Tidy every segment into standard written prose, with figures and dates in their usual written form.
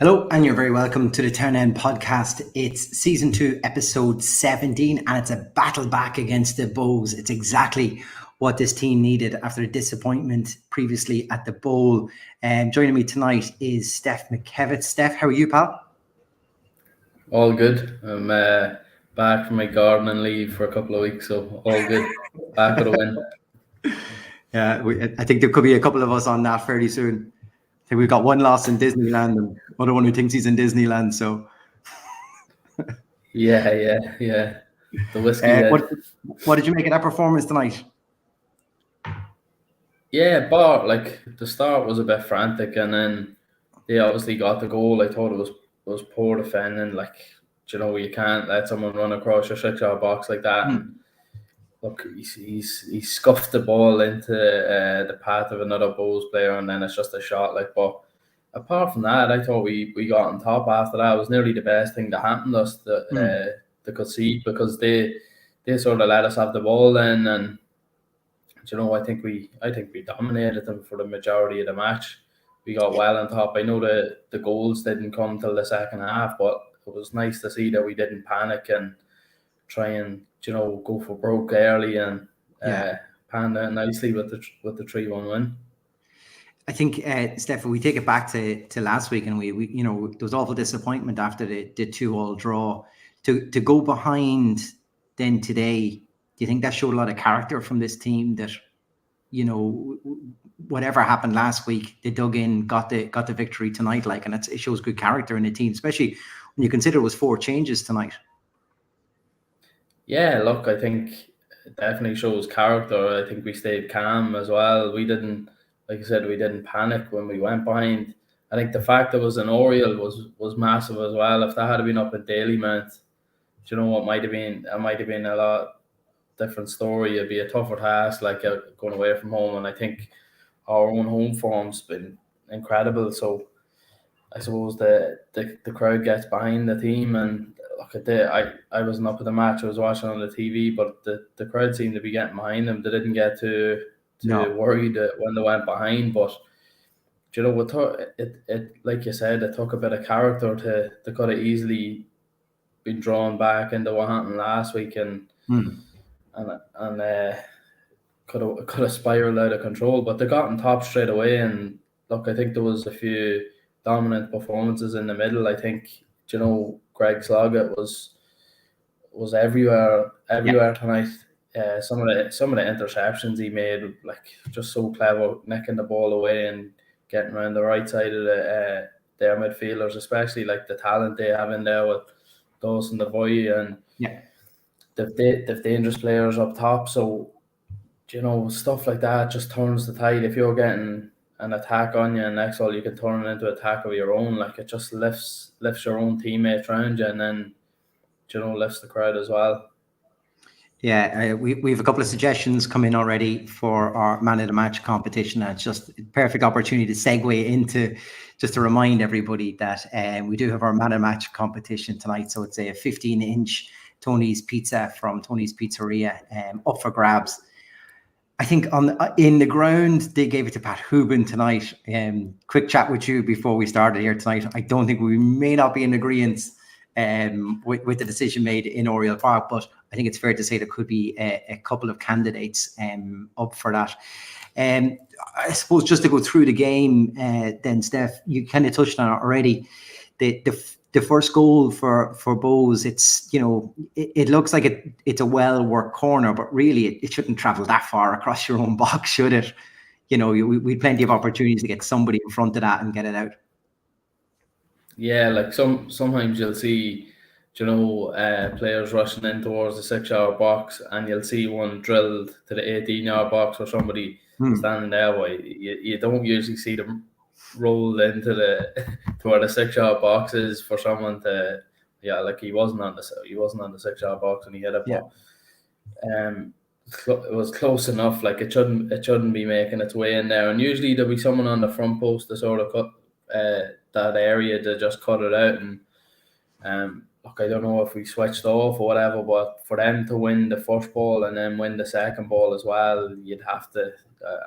Hello, and you're very welcome to the Turn End podcast. It's season 2, episode 17, and it's a battle back against the Bows. It's exactly what this team needed after a disappointment previously at the Bowl. Joining me tonight is Steph McKevitt. Steph, how are you, pal? All good. I'm back from my gardening leave for a couple of weeks, so all good. Back with a win. Yeah, I think there could be a couple of us on that fairly soon. I think we've got one loss in Disneyland and other one who thinks he's in Disneyland. So, Yeah. The whiskey head. what did you make of that performance tonight? Yeah, but like the start was a bit frantic, and then they obviously got the goal. I thought it was poor defending. Like, you can't let someone run across your 6-yard box like that. And look, he scuffed the ball into the path of another Bulls player, and then it's just a shot. Like, but apart from that, I thought we got on top after that. It was nearly the best thing that happened to us to concede, because they sort of let us have the ball then, and I think we dominated them for the majority of the match. We got well on top. I know the goals didn't come till the second half, but it was nice to see that we didn't panic and try and go for broke early and panned out nicely with the 3-1 win. I think, Steph, if we take it back to last week, and we there was awful disappointment after the 2-2 draw. To go behind then today, do you think that showed a lot of character from this team, that whatever happened last week, they dug in, got the victory tonight, and it shows good character in the team, especially when you consider it was 4 changes tonight? Yeah, look, I think it definitely shows character. I think we stayed calm as well. We didn't, like I said, we didn't panic when we went behind. I think the fact that it was an Oriole was massive as well. If that had been up in Dalymount, it might have been a lot different story. It'd be a tougher task, going away from home. And I think our own home form's been incredible. So I suppose the crowd gets behind the team, and look, I wasn't up at the match. I was watching on the TV, but the crowd seemed to be getting behind them. They didn't get too worried when they went behind, but it like you said, it took a bit of character to could have easily been drawn back into what happened last week, and could have spiraled out of control. But they got on top straight away, and look, I think there was a few dominant performances in the middle. I think Greg Sloggett was everywhere tonight. Some of the interceptions he made, just so clever, nicking the ball away and getting around the right side of their midfielders, especially the talent they have in there with Dawson Devoy and the dangerous players up top. So stuff like that just turns the tide. If you're getting an attack on you, and next all you can turn it into an attack of your own, it just lifts your own teammates around you, and then lifts the crowd as well. Yeah, we have a couple of suggestions come in already for our Man of the Match competition. And it's just a perfect opportunity to segue into, just to remind everybody that we do have our Man of the Match competition tonight. So it's a 15-inch Tony's Pizza from Tony's Pizzeria up for grabs. I think in the ground, they gave it to Pat Hubin tonight. Quick chat with you before we started here tonight. I don't think we may not be in agreement with the decision made in Oriole Park, but I think it's fair to say there could be a couple of candidates up for that. I suppose just to go through the game, then Steph, you kind of touched on it already. The first goal for Bows, it's it looks like it's a well-worked corner, but really it shouldn't travel that far across your own box, should it? We had plenty of opportunities to get somebody in front of that and get it out. Yeah, sometimes you'll see, players rushing in towards the 6-yard box, and you'll see one drilled to the 18-yard box or somebody standing there. But you don't usually see them rolled into to where the 6-yard box is for someone to. Yeah, he wasn't on the 6-yard box when he hit it. Yeah. But it was close enough. It shouldn't be making its way in there. And usually there'll be someone on the front post to sort of cut that area to just cut it out. And look, I don't know if we switched off or whatever, but for them to win the first ball and then win the second ball as well, you'd have to.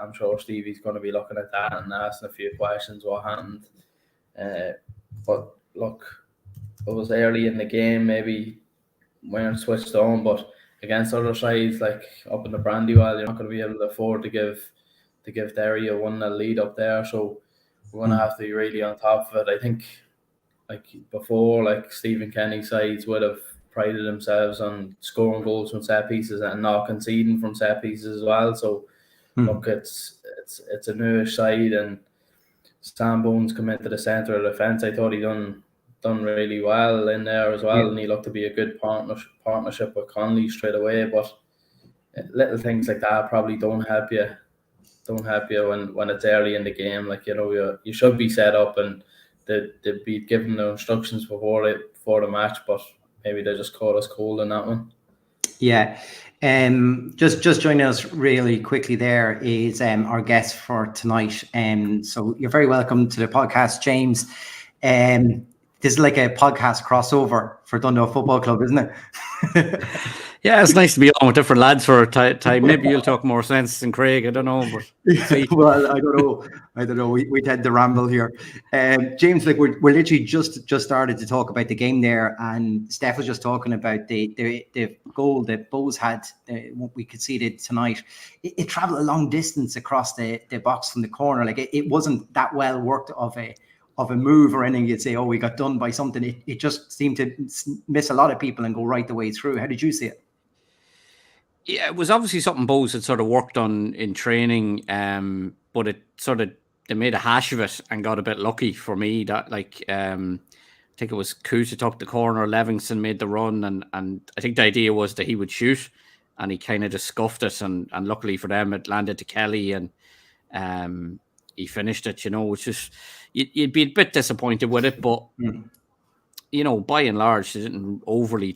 I'm sure Stevie's going to be looking at that and asking a few questions. What happened? But look, it was early in the game, maybe weren't switched on, but against other sides like up in the Brandywell, you're not going to be able to afford to give Derry a 1-0 lead up there. So we're going to have to be really on top of it. I think like before, like Stephen Kenny's sides would have prided themselves on scoring goals from set pieces and not conceding from set pieces as well. So look, it's a newish side, and Sam Bones come into the centre of the defence. I thought he done really well in there as well, and he looked to be a good partnership with Conley straight away. But little things like that probably don't help you when it's early in the game. Like, you know, you should be set up and they'd be given the instructions before the match, but maybe they just caught us cold in that one. Yeah. Just joining us really quickly there is our guest for tonight. So you're very welcome to the podcast, James. This is like a podcast crossover for Dundalk Football Club, isn't it? Yeah, it's nice to be on with different lads for a time. Maybe you'll talk more sense than Craig. I don't know, but well, I don't know. We tend to ramble here. James, like we're literally just started to talk about the game there, and Steph was just talking about the goal that Bowes had. We conceded tonight. It travelled a long distance across the box from the corner. Like it wasn't that well worked of a move or anything. You'd say, oh, we got done by something. It just seemed to miss a lot of people and go right the way through. How did you see it? Yeah, it was obviously something Bowes had sort of worked on in training, but they made a hash of it and got a bit lucky for me. That I think it was Coote took the corner, Levingston made the run, and I think the idea was that he would shoot, and he kind of just scuffed it, and luckily for them, it landed to Kelly, and he finished it. You know, which is you'd be a bit disappointed with it, but you know, by and large, they didn't overly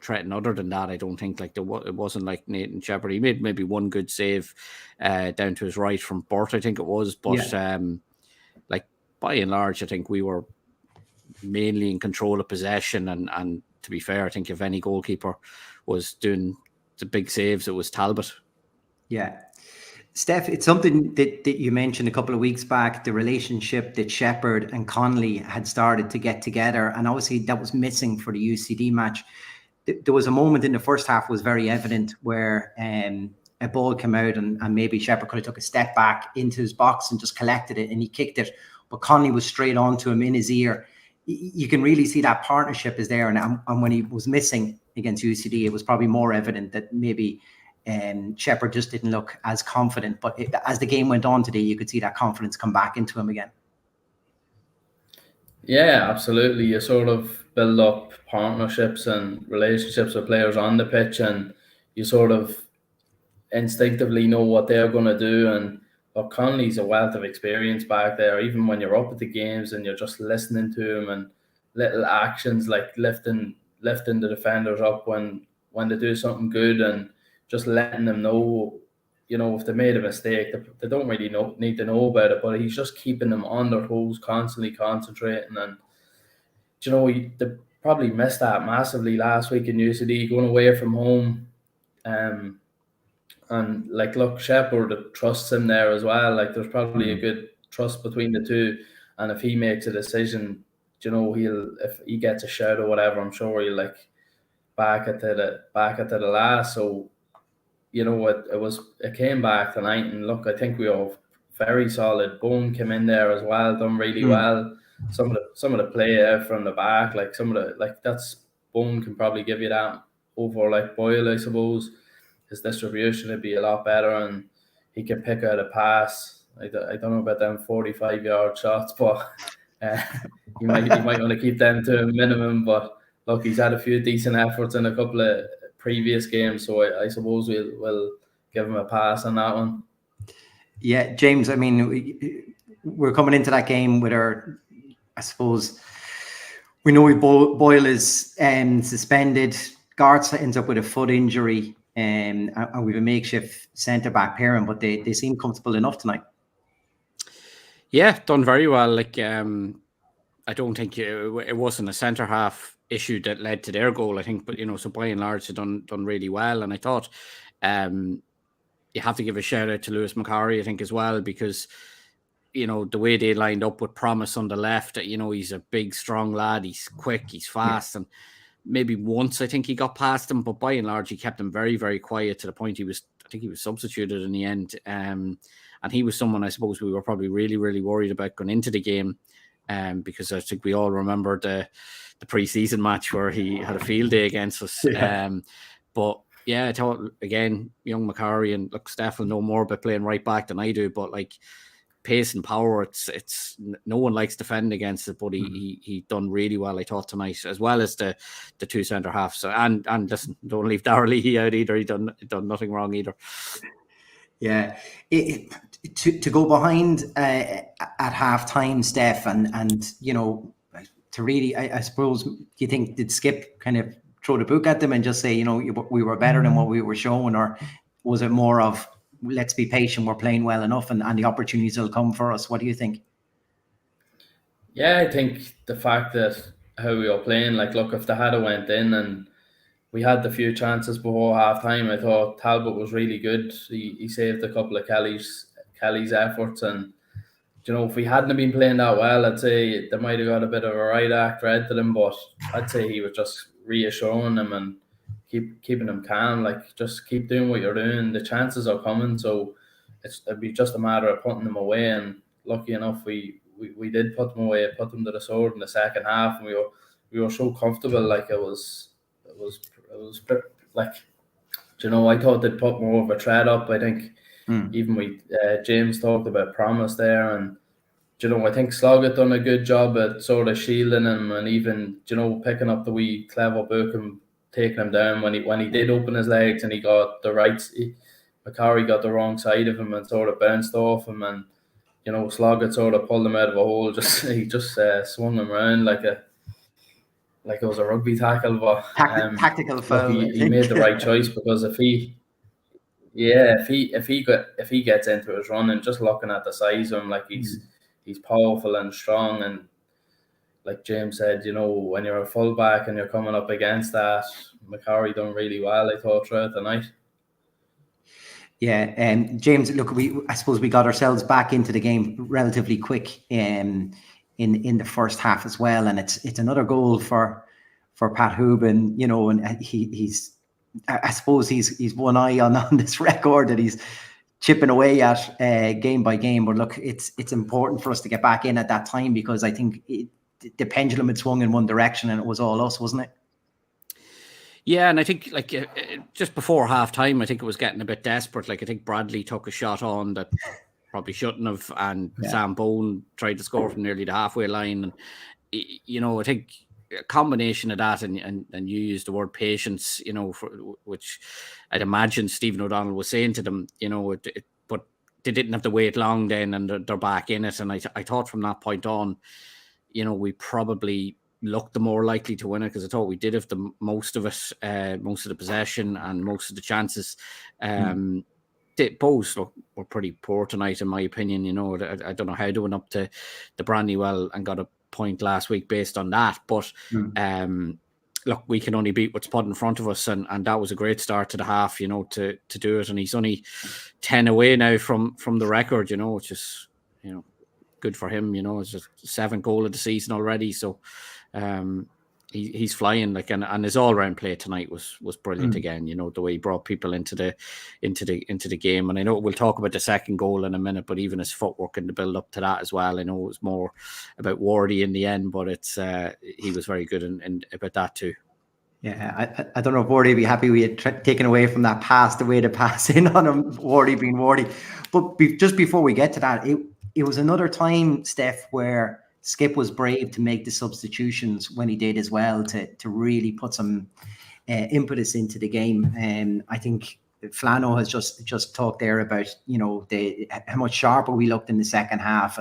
threaten other than that. I don't think it wasn't like Nathan Shepherd. He made maybe one good save down to his right from Burt, I think it was, but like by and large I think we were mainly in control of possession, and to be fair, I think if any goalkeeper was doing the big saves, it was Talbot. Steph, it's something that you mentioned a couple of weeks back, the relationship that Shepherd and Connolly had started to get together, and obviously that was missing for the UCD match. There was a moment in the first half was very evident where a ball came out and maybe Shepherd could have took a step back into his box and just collected it, and he kicked it, but Connolly was straight on to him in his ear. You can really see that partnership is there, and when he was missing against UCD, it was probably more evident that maybe Shepherd just didn't look as confident, but as the game went on today, you could see that confidence come back into him again. Yeah, absolutely. You sort of build up partnerships and relationships with players on the pitch, and you sort of instinctively know what they're going to do. And Connolly's a wealth of experience back there, even when you're up at the games and you're just listening to him, and little actions like lifting the defenders up when they do something good, and just letting them know, you know, if they made a mistake, they don't really need to know about it, but he's just keeping them on their toes, constantly concentrating. And, you know, they probably missed that massively last week in UCD, going away from home. And, like, look, Shepherd trusts him there as well. Like, there's probably a good trust between the two. And if he makes a decision, you know, if he gets a shout or whatever, I'm sure he'll, like, back it to the last. So, you know what, it came back tonight, and look, I think we were very solid. Bone came in there as well, done really well. Some of the play out from the back, like that's Bone can probably give you that over like Boyle, I suppose. His distribution would be a lot better, and he can pick out a pass. I don't know about them 45-yard shots, but you might want to keep them to a minimum. But look, he's had a few decent efforts in a couple of previous games, so I suppose we'll give him a pass on that one. Yeah, James, I mean, we're coming into that game with I suppose, we know Boyle is suspended. Gartz ends up with a foot injury, and we have a makeshift centre-back pairing, but they seem comfortable enough tonight. Yeah, done very well. Like, I don't think it wasn't a centre-half issue that led to their goal, I think, but you know, so by and large they've done really well. And I thought you have to give a shout out to Lewis McCarry, I think, as well, because you know, the way they lined up with Promise on the left, you know, he's a big, strong lad. He's quick, he's fast, and maybe once I think he got past him, but by and large he kept him very, very quiet to the point I think he was substituted in the end. And he was someone I suppose we were probably really, really worried about going into the game, because I think we all remember the pre-season match where he had a field day against us. But yeah, I thought again, young Macari, and look, Steph will know more about playing right back than I do, but like pace and power, it's no one likes defending against it, but he done really well, I thought, tonight, as well as the two centre halves. So, and listen, don't leave Darragh Leahy out either. He done nothing wrong either. Yeah, to go behind at half time, Steph, and you know, to really, I suppose, do you think, did Skip kind of throw the book at them and just say, you know, we were better than what we were showing, or was it more of, let's be patient, we're playing well enough, and the opportunities will come for us? What do you think? Yeah, I think the fact that how we were playing, like, look, if they had went in and we had the few chances before half time, I thought Talbot was really good. He saved a couple of Kelly's efforts, and you know, if we hadn't been playing that well, I'd say they might have got a bit of a right act read to them, but I'd say he was just reassuring them and keeping them calm, like, just keep doing what you're doing. The chances are coming, so it'd be just a matter of putting them away. And lucky enough, we did put them away, put them to the sword in the second half, and we were so comfortable. Like, it was like, you know, I thought they'd put more of a threat up. I think even we James talked about Promise there, and you know, I think Slug had done a good job at sort of shielding him, and even, you know, picking up the wee clever book and taking him down when he did open his legs and he got the right. Macari got the wrong side of him and sort of bounced off him, and you know, Slug had sort of pulled him out of a hole. He just swung him around like it was a rugby tackle. But tactical foul. He made the right choice, because if he gets into his run, and just looking at the size of him, like, he's powerful and strong, and like James said, you know, when you're a fullback and you're coming up against that, Macari done really well, I thought, throughout the night. Yeah, James, look, I suppose we got ourselves back into the game relatively quick in the first half as well, and it's another goal for Pat Hoobin, you know, and he's I suppose he's one eye on this record that he's chipping away at game by game. But look, it's important for us to get back in at that time, because I think the pendulum had swung in one direction and it was all us, wasn't it? Yeah, and I think, like, just before half time, I think it was getting a bit desperate. Like, I think Bradley took a shot on that probably shouldn't have, and Sam Bone tried to score from nearly the halfway line. And, you know, I think a combination of that, and you used the word patience, you know, which I'd imagine Stephen O'Donnell was saying to them, you know, but they didn't have to wait long then, and they're back in it. And I thought from that point on, you know, we probably looked the more likely to win it, because I thought we did have the most of it, most of the possession and most of the chances. Both were pretty poor tonight, in my opinion. You know, I don't know how they went up to the Brandywell and got a point last week based on that, but look, we can only beat what's put in front of us, and that was a great start to the half, you know, to do it. And he's only 10 away now from the record, you know, which is, you know, good for him. You know, it's just 7th goal of the season already, so he's flying, like, and his all-round play tonight was brilliant again. You know, the way he brought people into the game. And I know we'll talk about the second goal in a minute, but even his footwork in the build up to that as well. I know it was more about Wardy in the end, but it's he was very good in about that too. Yeah, I don't know if Wardy would be happy we had taken away from that pass, the way to pass in on him, Wardy being Wardy. But just before we get to that, it was another time, Steph, where Skip was brave to make the substitutions when he did as well, to really put some impetus into the game. And I think Flano has just talked there about, you know, how much sharper we looked in the second half,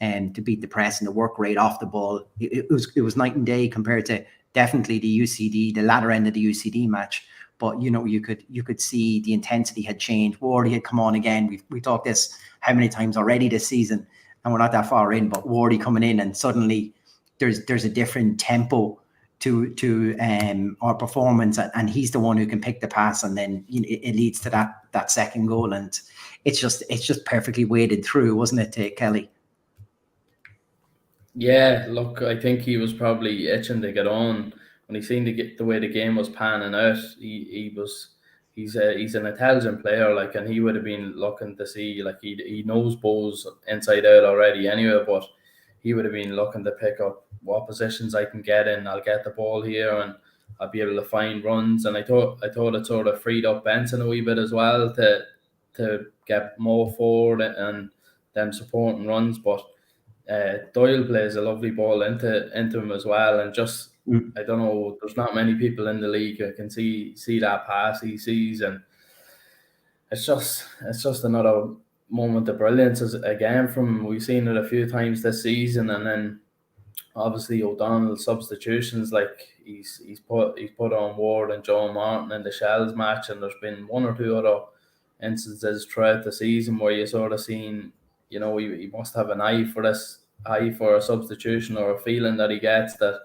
and to beat the press and the work rate off the ball. It was night and day compared to definitely the latter end of the UCD match. But, you know, you could see the intensity had changed. Wardy had come on again. We talked this how many times already this season, and we're not that far in, but Wardy coming in, and suddenly there's a different tempo to our performance, and he's the one who can pick the pass, and then, you know, it leads to that second goal, and it's just perfectly waded through, wasn't it, Kelly? Yeah, look, I think he was probably itching to get on when he seen the way the game was panning out. He's an intelligent player, like, and he would have been looking to see, like, he knows Bowes inside out already anyway, but he would have been looking to pick up what positions I can get in. I'll get the ball here and I'll be able to find runs. And I thought it sort of freed up Benson a wee bit as well to get more forward and them supporting runs, but. Doyle plays a lovely ball into him as well, and just I don't know. There's not many people in the league who can see that pass he sees, and it's just another moment of brilliance again from him. We've seen it a few times this season, and then obviously O'Donnell's substitutions, like he's put on Ward and Joe Martin in the Shells match, and there's been one or two other instances throughout the season where you sort of seen, he must have an eye for a substitution, or a feeling that he gets that,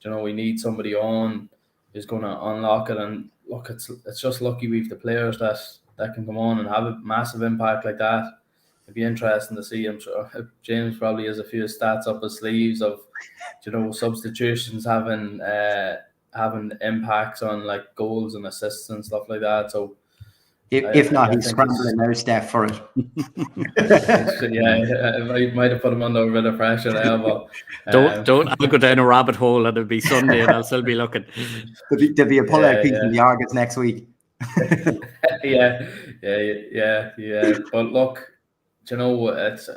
we need somebody on who's going to unlock it. And look, it's just lucky we've the players that can come on and have a massive impact like that. It'd be interesting to see. I'm sure James probably has a few stats up his sleeves of, substitutions having impacts on like goals and assists and stuff like that. So if not, he's scrambling now, Steph, for it. Yeah, I might have put him under a bit of pressure there, but don't I'll go down a rabbit hole and it'll be Sunday and I'll still be looking. There'll be a pull-out piece in the Argus next week. yeah. But look, it's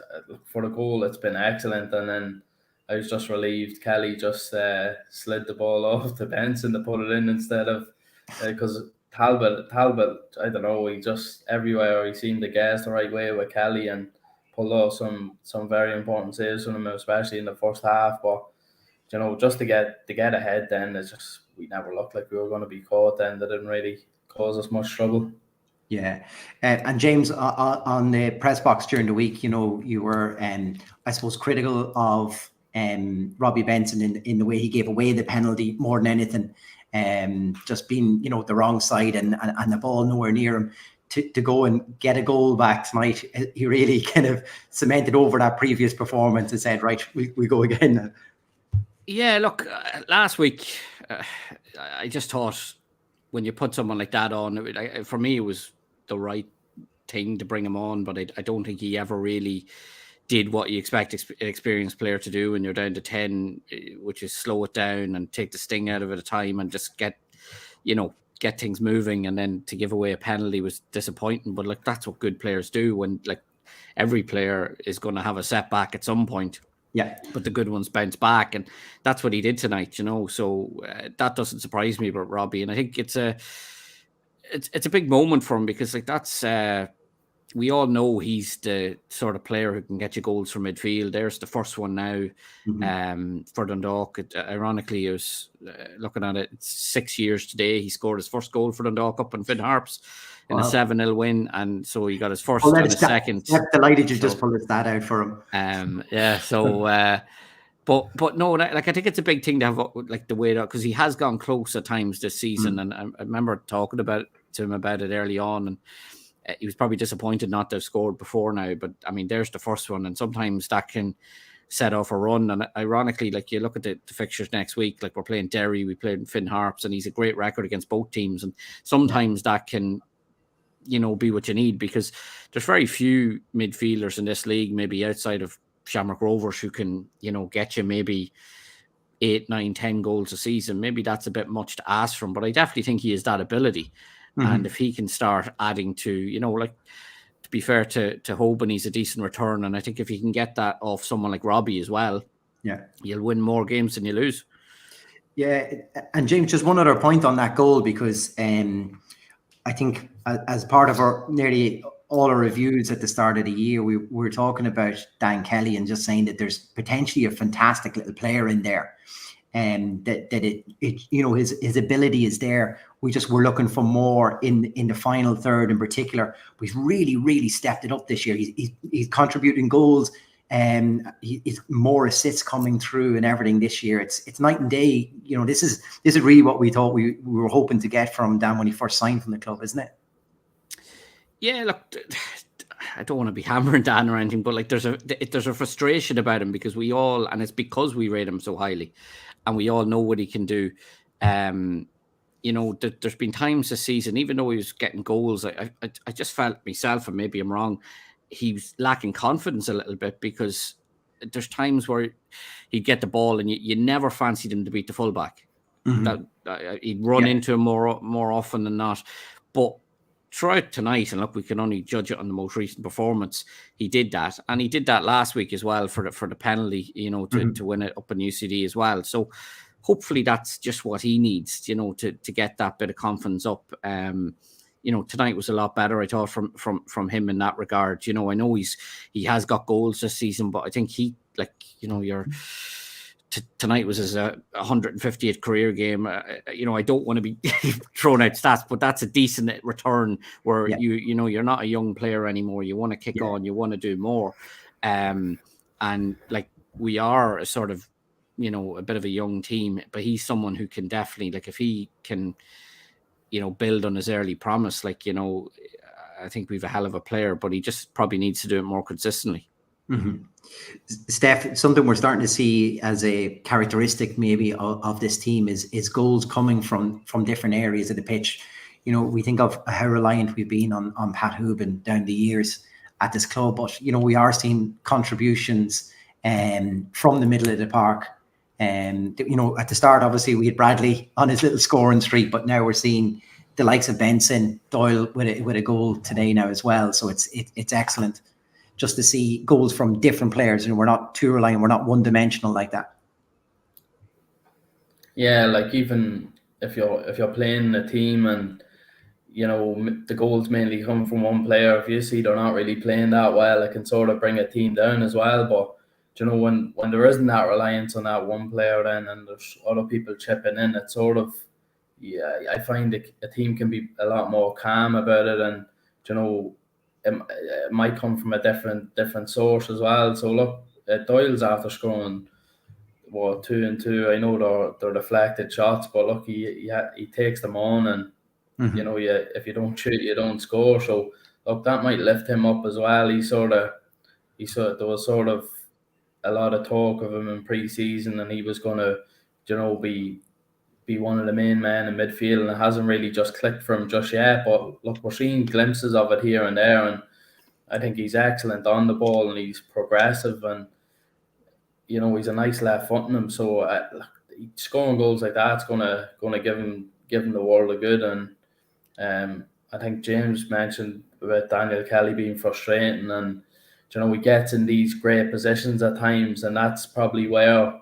for the goal, it's been excellent, and then I was just relieved Kelly just slid the ball off to Benson to put it in instead of because Talbot, I don't know, he just everywhere he seemed to guess the right way with Kelly and pulled off some very important saves from him, especially in the first half. But just to get ahead, then it's just we never looked like we were going to be caught. Then that didn't really cause us much trouble. Yeah, and James, on the press box during the week, you were, I suppose, critical of Robbie Benson in the way he gave away the penalty more than anything. Just being, the wrong side and the ball nowhere near him to go and get a goal back tonight. He really kind of cemented over that previous performance and said, right, we go again. Yeah, look, last week, I just thought when you put someone like that on, for me, it was the right thing to bring him on, but I don't think he ever really did what you expect an experienced player to do when you're down to 10, which is slow it down and take the sting out of it at a time and just get things moving. And then to give away a penalty was disappointing. But like, that's what good players do when like every player is going to have a setback at some point. Yeah. But the good ones bounce back. And that's what he did tonight, So that doesn't surprise me about Robbie. And I think it's a big moment for him because like that's, we all know he's the sort of player who can get you goals from midfield. There's the first one now for Dundalk. Ironically, I was looking at it, it's 6 years today. He scored his first goal for Dundalk up in Finn Harps in a 7-0 win. And so he got his first and his second. I'm delighted you just pulled that out for him. Yeah, so... But no, like I think it's a big thing to have like the way that, because he has gone close at times this season, and I remember talking to him about it early on, and he was probably disappointed not to have scored before now. But I mean, there's the first one, and sometimes that can set off a run. And ironically, like you look at the fixtures next week, like we're playing Derry, we played Finn Harps, and he's a great record against both teams, and sometimes that can be what you need, because there's very few midfielders in this league, maybe outside of Shamrock Rovers, who can, get you maybe 8, 9, 10 goals a season. Maybe that's a bit much to ask from, but I definitely think he has that ability. And if he can start adding to, like, to be fair to Hoban, he's a decent return. And I think if he can get that off someone like Robbie as well, you'll win more games than you lose. Yeah. And James, just one other point on that goal, because I think as part of our nearly all our reviews at the start of the year, we were talking about Dan Kelly and just saying that there's potentially a fantastic little player in there, and that his ability is there. We just were looking for more in the final third in particular. But he's really, really stepped it up this year. He's contributing goals, and he's more assists coming through and everything this year. It's night and day. This is really what we thought we were hoping to get from Dan when he first signed from the club, isn't it? Yeah, look, I don't want to be hammering Dan or anything, but like there's a frustration about him because we all, and it's because we rate him so highly, and we all know what he can do. There's been times this season, even though he was getting goals, I just felt myself, and maybe I'm wrong, he was lacking confidence a little bit, because there's times where he'd get the ball and you never fancied him to beat the fullback. He'd run into him more often than not. But throughout tonight, and look, we can only judge it on the most recent performance, he did that. And he did that last week as well for the penalty, to win it up in UCD as well. So hopefully that's just what he needs, to get that bit of confidence up. Tonight was a lot better, I thought, from him in that regard. I know he has got goals this season, but I think tonight was his 150th career game. I don't want to be throwing out stats, but that's a decent return where you're not a young player anymore. You want to kick on, you want to do more. And like we are a sort of, a bit of a young team, but he's someone who can definitely, like, if he can, build on his early promise, I think we've a hell of a player, but he just probably needs to do it more consistently. Steph, something we're starting to see as a characteristic maybe of this team is goals coming from different areas of the pitch. We think of how reliant we've been on Pat Hoobin down the years at this club, but we are seeing contributions from the middle of the park. And at the start, obviously, we had Bradley on his little scoring streak, but now we're seeing the likes of Benson, Doyle with a goal today now as well. So it's excellent just to see goals from different players. We're not too reliant, we're not one dimensional like that. Yeah, like even if you're playing a team and the goals mainly come from one player, if you see they're not really playing that well, it can sort of bring a team down as well. But when there isn't that reliance on that one player, then, and there's other people chipping in, it's sort of, I find a team can be a lot more calm about it, and it might come from a different source as well. So look, Doyle's after scoring 2 and 2. I know they're deflected shots, but look, he takes them on, and if you don't shoot, you don't score. So look, that might lift him up as well. There was sort of a lot of talk of him in pre-season, and he was going to, be one of the main men in midfield, and it hasn't really just clicked for him just yet. But look, we're seeing glimpses of it here and there, and I think he's excellent on the ball, and he's progressive, and he's a nice left foot in him. So scoring goals like that's gonna give him the world of good. And I think James mentioned about Daniel Kelly being frustrating, and he gets in these great positions at times, and that's probably where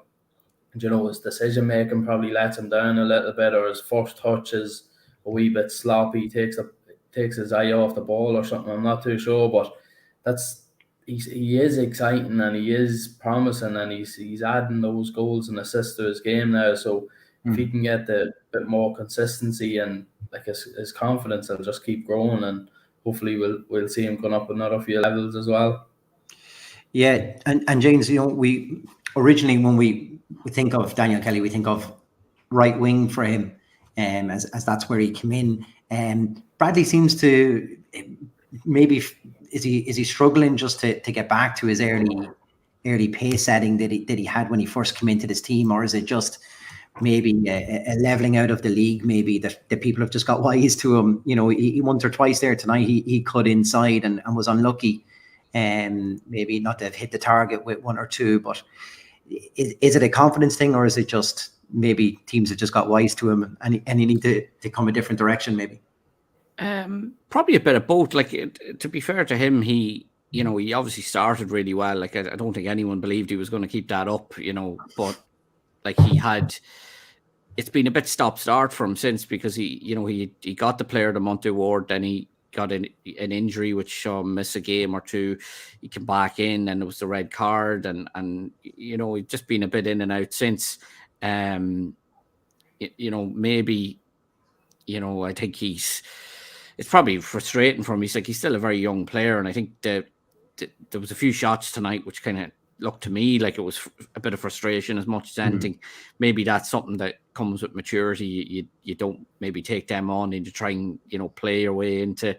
his decision making probably lets him down a little bit, or his first touch is a wee bit sloppy, takes his eye off the ball or something. I'm not too sure, but he is exciting, and he is promising, and he's adding those goals and assists to his game now. So if he can get a bit more consistency, and like his confidence will just keep growing, and hopefully we'll see him going up another few levels as well. Yeah, and James, we originally, when we think of Daniel Kelly, we think of right wing for him, as that's where he came in. Bradley seems to maybe is he struggling just to get back to his early pace setting that he had when he first came into this team, or is it just maybe a leveling out of the league? Maybe that people have just got wise to him. He once or twice there tonight he cut inside and was unlucky. Maybe not to have hit the target with 1 or 2, but is it a confidence thing, or is it just maybe teams have just got wise to him and he need to come a different direction maybe? Probably a bit of both. Like, to be fair to him, he obviously started really well. Like, I don't think anyone believed he was going to keep that up, but like it's been a bit stop-start for him since, because he got the Player of the Month award, then he got an injury which saw him miss a game or 2. He came back in, and there was the red card, and he's just been a bit in and out since. Maybe I think it's probably frustrating for him. He's still a very young player, and I think there was a few shots tonight which kind of looked to me like it was a bit of frustration as much as anything. Maybe that's something that comes with maturity. You don't maybe take them on and to try and play your way into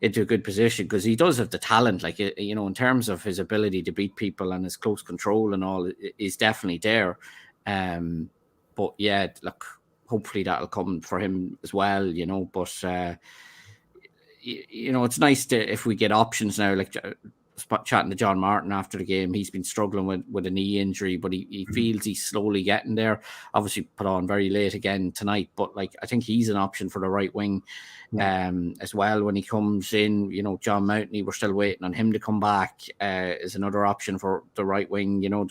into a good position, because he does have the talent, like, you know, in terms of his ability to beat people and his close control and all is definitely there. But yeah, look, hopefully that'll come for him as well, you know. But you know, it's nice to, if we get options now, like chatting to John Martin after the game, he's been struggling with a knee injury, but he feels he's slowly getting there. Obviously put on very late again tonight, but like, I think he's an option for the right wing as well when he comes in. You know, John Mountney, we're still waiting on him to come back, is another option for the right wing. You know,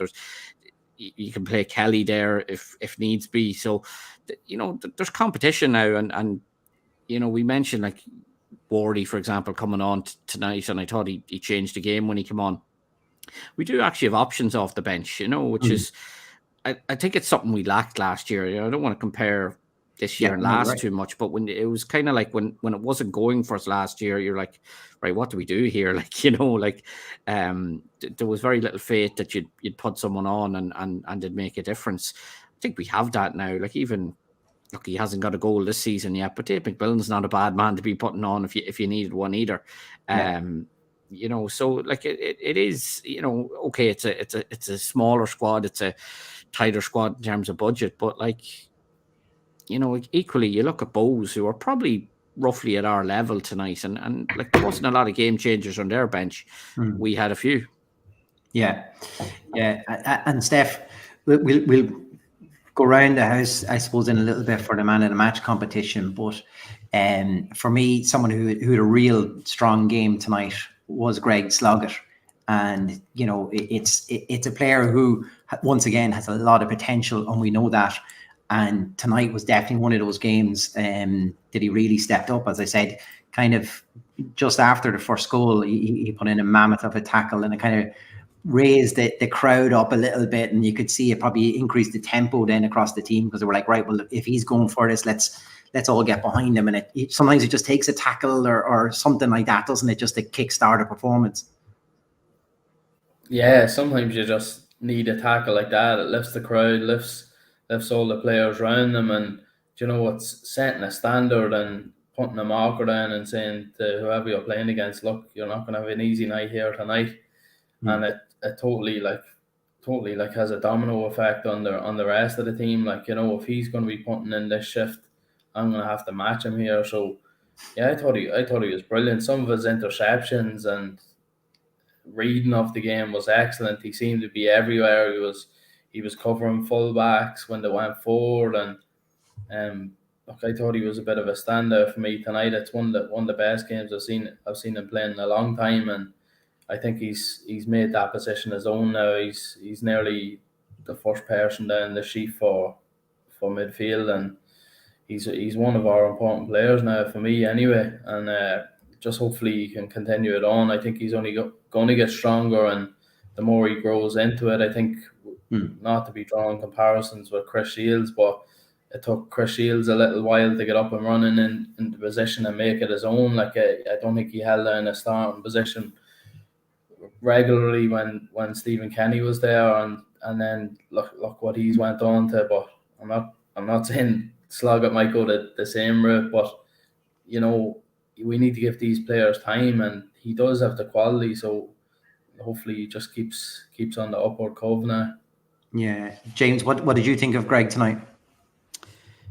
you can play Kelly there if needs be. So, you know, there's competition now, and you know, we mentioned like Wardy, for example, coming on tonight, and I thought he changed the game when he came on. We do actually have options off the bench, you know, which is, I think it's something we lacked last year. You know, I don't want to compare this year and last too much, but when it was kind of like when it wasn't going for us last year, you're like, right, what do we do here? Like, you know, like there was very little faith that you'd put someone on and it'd make a difference. I think we have that now. Like, even, look, he hasn't got a goal this season yet, but Dave McMillan's not a bad man to be putting on if you needed one either. You know, so like it is, you know, okay, it's a smaller squad, it's a tighter squad in terms of budget, but like, you know, equally you look at Bows, who are probably roughly at our level tonight, and like, there wasn't a lot of game changers on their bench. We had a few. Yeah. And Steph, we'll go around the house, I suppose, in a little bit for the man of the match competition. But for me, someone who had a real strong game tonight was Greg Sloggett. And, you know, it's a player who, once again, has a lot of potential, and we know that. And tonight was definitely one of those games that he really stepped up. As I said, kind of just after the first goal, he put in a mammoth of a tackle, and it kind of raised the crowd up a little bit, and you could see it probably increased the tempo then across the team, because they were like, right, well, if he's going for this, let's all get behind him. And sometimes it just takes a tackle or something like that, doesn't it, just to kickstart a performance? Yeah, sometimes you just need a tackle like that. It lifts the crowd, lifts all the players around them, and you know, it's setting a standard and putting a marker down and saying to whoever you're playing against, look, you're not going to have an easy night here tonight. And it totally has a domino effect on the rest of the team. Like, you know, if he's going to be putting in this shift, I'm going to have to match him here. So yeah, I thought he was brilliant. Some of his interceptions and reading of the game was excellent. He seemed to be everywhere. He was covering fullbacks when they went forward, and look, I thought he was a bit of a standout for me tonight. It's one of the best games I've seen him play in a long time, and I think he's made that position his own now. He's nearly the first person down the sheet for midfield, and he's one of our important players now for me anyway. And just hopefully he can continue it on. I think he's only going to get stronger, and the more he grows into it, I think, not to be drawing comparisons with Chris Shields, but it took Chris Shields a little while to get up and running in the position and make it his own. Like, I don't think he held down a starting position regularly when Stephen Kenny was there, and then look what he's went on to. But I'm not saying Sloggett might go the same route, but you know, we need to give these players time, and he does have the quality, so hopefully he just keeps on the upward curve now. Yeah. James, what did you think of Greg tonight?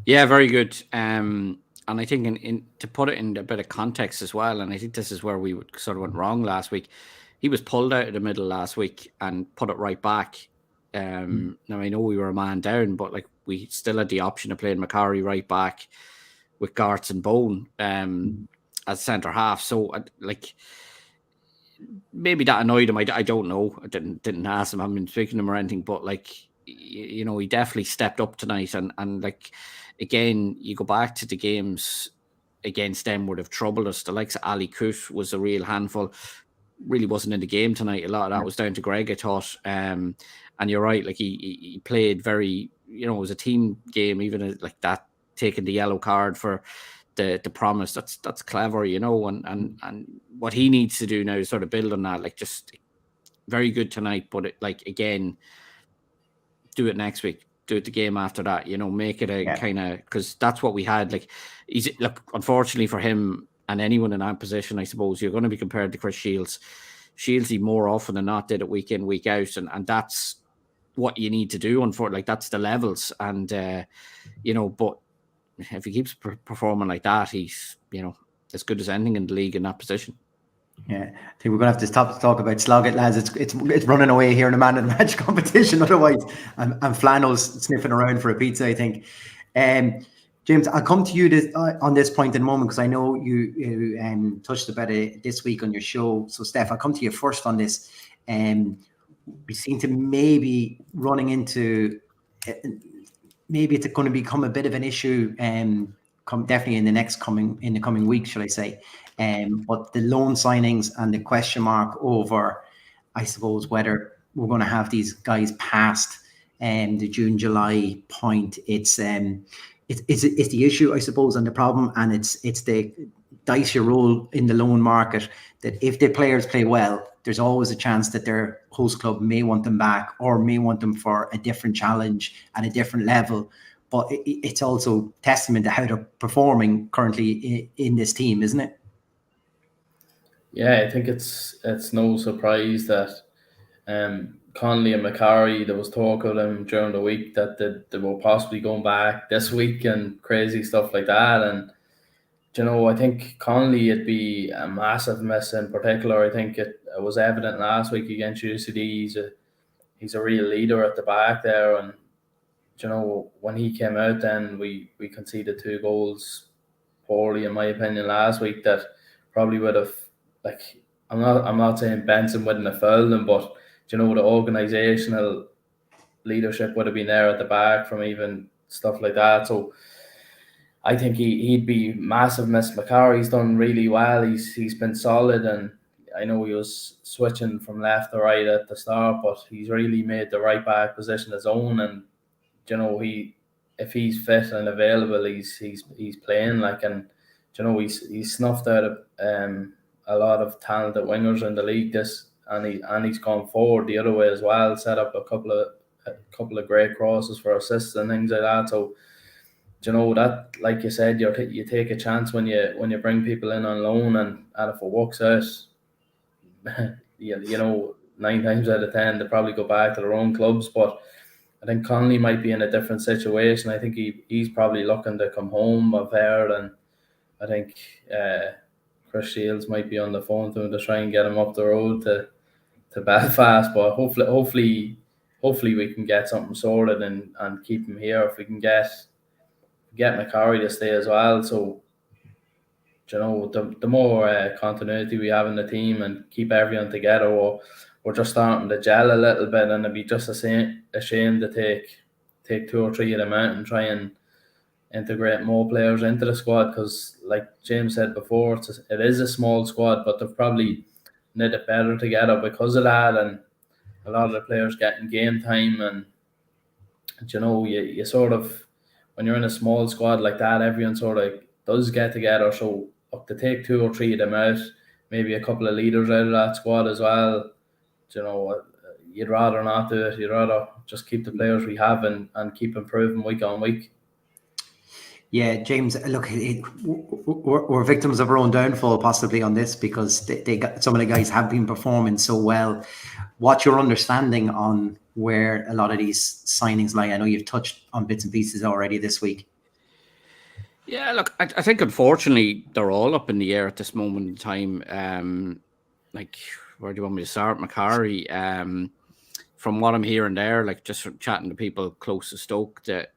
Yeah, very good. And I think in to put it in a bit of context as well, and I think this is where we sort of went wrong last week. He was pulled out of the middle last week and put it right back. Now, I know we were a man down, but like, we still had the option of playing McCarry right back with Garts and Bone as centre half. So like, maybe that annoyed him. I don't know. I didn't ask him. I haven't been speaking to him or anything, but like, you know, he definitely stepped up tonight. And like, again, you go back to the games against them would have troubled us. The likes of Ali Kut was a real handful. Really wasn't in the game tonight. A lot of that was down to Greg, I thought. And you're right. Like, he played very, you know, it was a team game, even like that, taking the yellow card for the promise. That's clever, you know, and what he needs to do now is sort of build on that. Like, just very good tonight, but again, do it next week, do it the game after that, you know, make it a kind of, because that's what we had. Like, unfortunately for him, and anyone in that position, I suppose, you're going to be compared to Chris Shields. Shieldsy more often than not did it week in, week out, and that's what you need to do. Like, that's the levels, and but if he keeps performing like that, he's as good as anything in the league in that position. Yeah, I think we're going to have to stop to talk about slog it, lads. It's running away here in a man of the match competition. Otherwise, and Flannel's sniffing around for a pizza, I think. James, I'll come to you on this point in a moment, because I know you touched about it this week on your show. So, Steph, I'll come to you first on this. We seem to maybe running into maybe it's going to become a bit of an issue. Definitely in the coming weeks, shall I say? But the loan signings and the question mark over, I suppose, whether we're going to have these guys past the June-July point. It's the issue, I suppose, and the problem, and it's the dice you roll in the loan market, that if the players play well, there's always a chance that their host club may want them back, or may want them for a different challenge at a different level. But it's also testament to how they're performing currently in this team, isn't it? Yeah, I think it's no surprise that Connolly and McCarry, there was talk of them during the week that they were possibly going back this week and crazy stuff like that. And I think Connolly, it'd be a massive miss in particular. I think it was evident last week against UCD. He's a real leader at the back there, and when he came out, then we conceded 2 goals poorly, in my opinion, last week. That probably would have, like, I'm not saying Benson wouldn't have fouled them, but the organisational leadership would have been there at the back from even stuff like that. So I think he'd be massive miss. McCarry's done really well. He's been solid, and I know he was switching from left to right at the start, but he's really made the right back position his own. And if he's fit and available, he's playing, like, and he's snuffed out a lot of talented wingers in the league and he's gone forward the other way as well, set up a couple of great crosses for assists and things like that. So that, like you said, you take a chance when you bring people in on loan, and if it works out, 9 times out of 10 they probably go back to their own clubs. But I think Connolly might be in a different situation. I think he's probably looking to come home, I've heard, and I think Chris Shields might be on the phone to him to try and get him up the road to Belfast. But hopefully we can get something sorted and keep him here. If we can get McCarry to stay as well. So the more continuity we have in the team and keep everyone together, we're just starting to gel a little bit, and it'd be just a shame to take 2 or 3 of them out and try and integrate more players into the squad, because, like James said before, it is a small squad, but they've probably knitted better together because of that, and a lot of the players getting game time. And you sort of, when you're in a small squad like that, everyone sort of does get together. So up to take 2 or 3 of them out, maybe a couple of leaders out of that squad as well, you'd rather not do it. You'd rather just keep the players we have and keep improving week on week. Yeah, James, look, we're victims of our own downfall possibly on this, because they got, some of the guys have been performing so well. What's your understanding on where a lot of these signings lie? I know you've touched on bits and pieces already this week. Yeah, look, I think unfortunately they're all up in the air at this moment in time. Like, where do you want me to start? McCarry, from what I'm hearing there, like just from chatting to people close to Stoke, that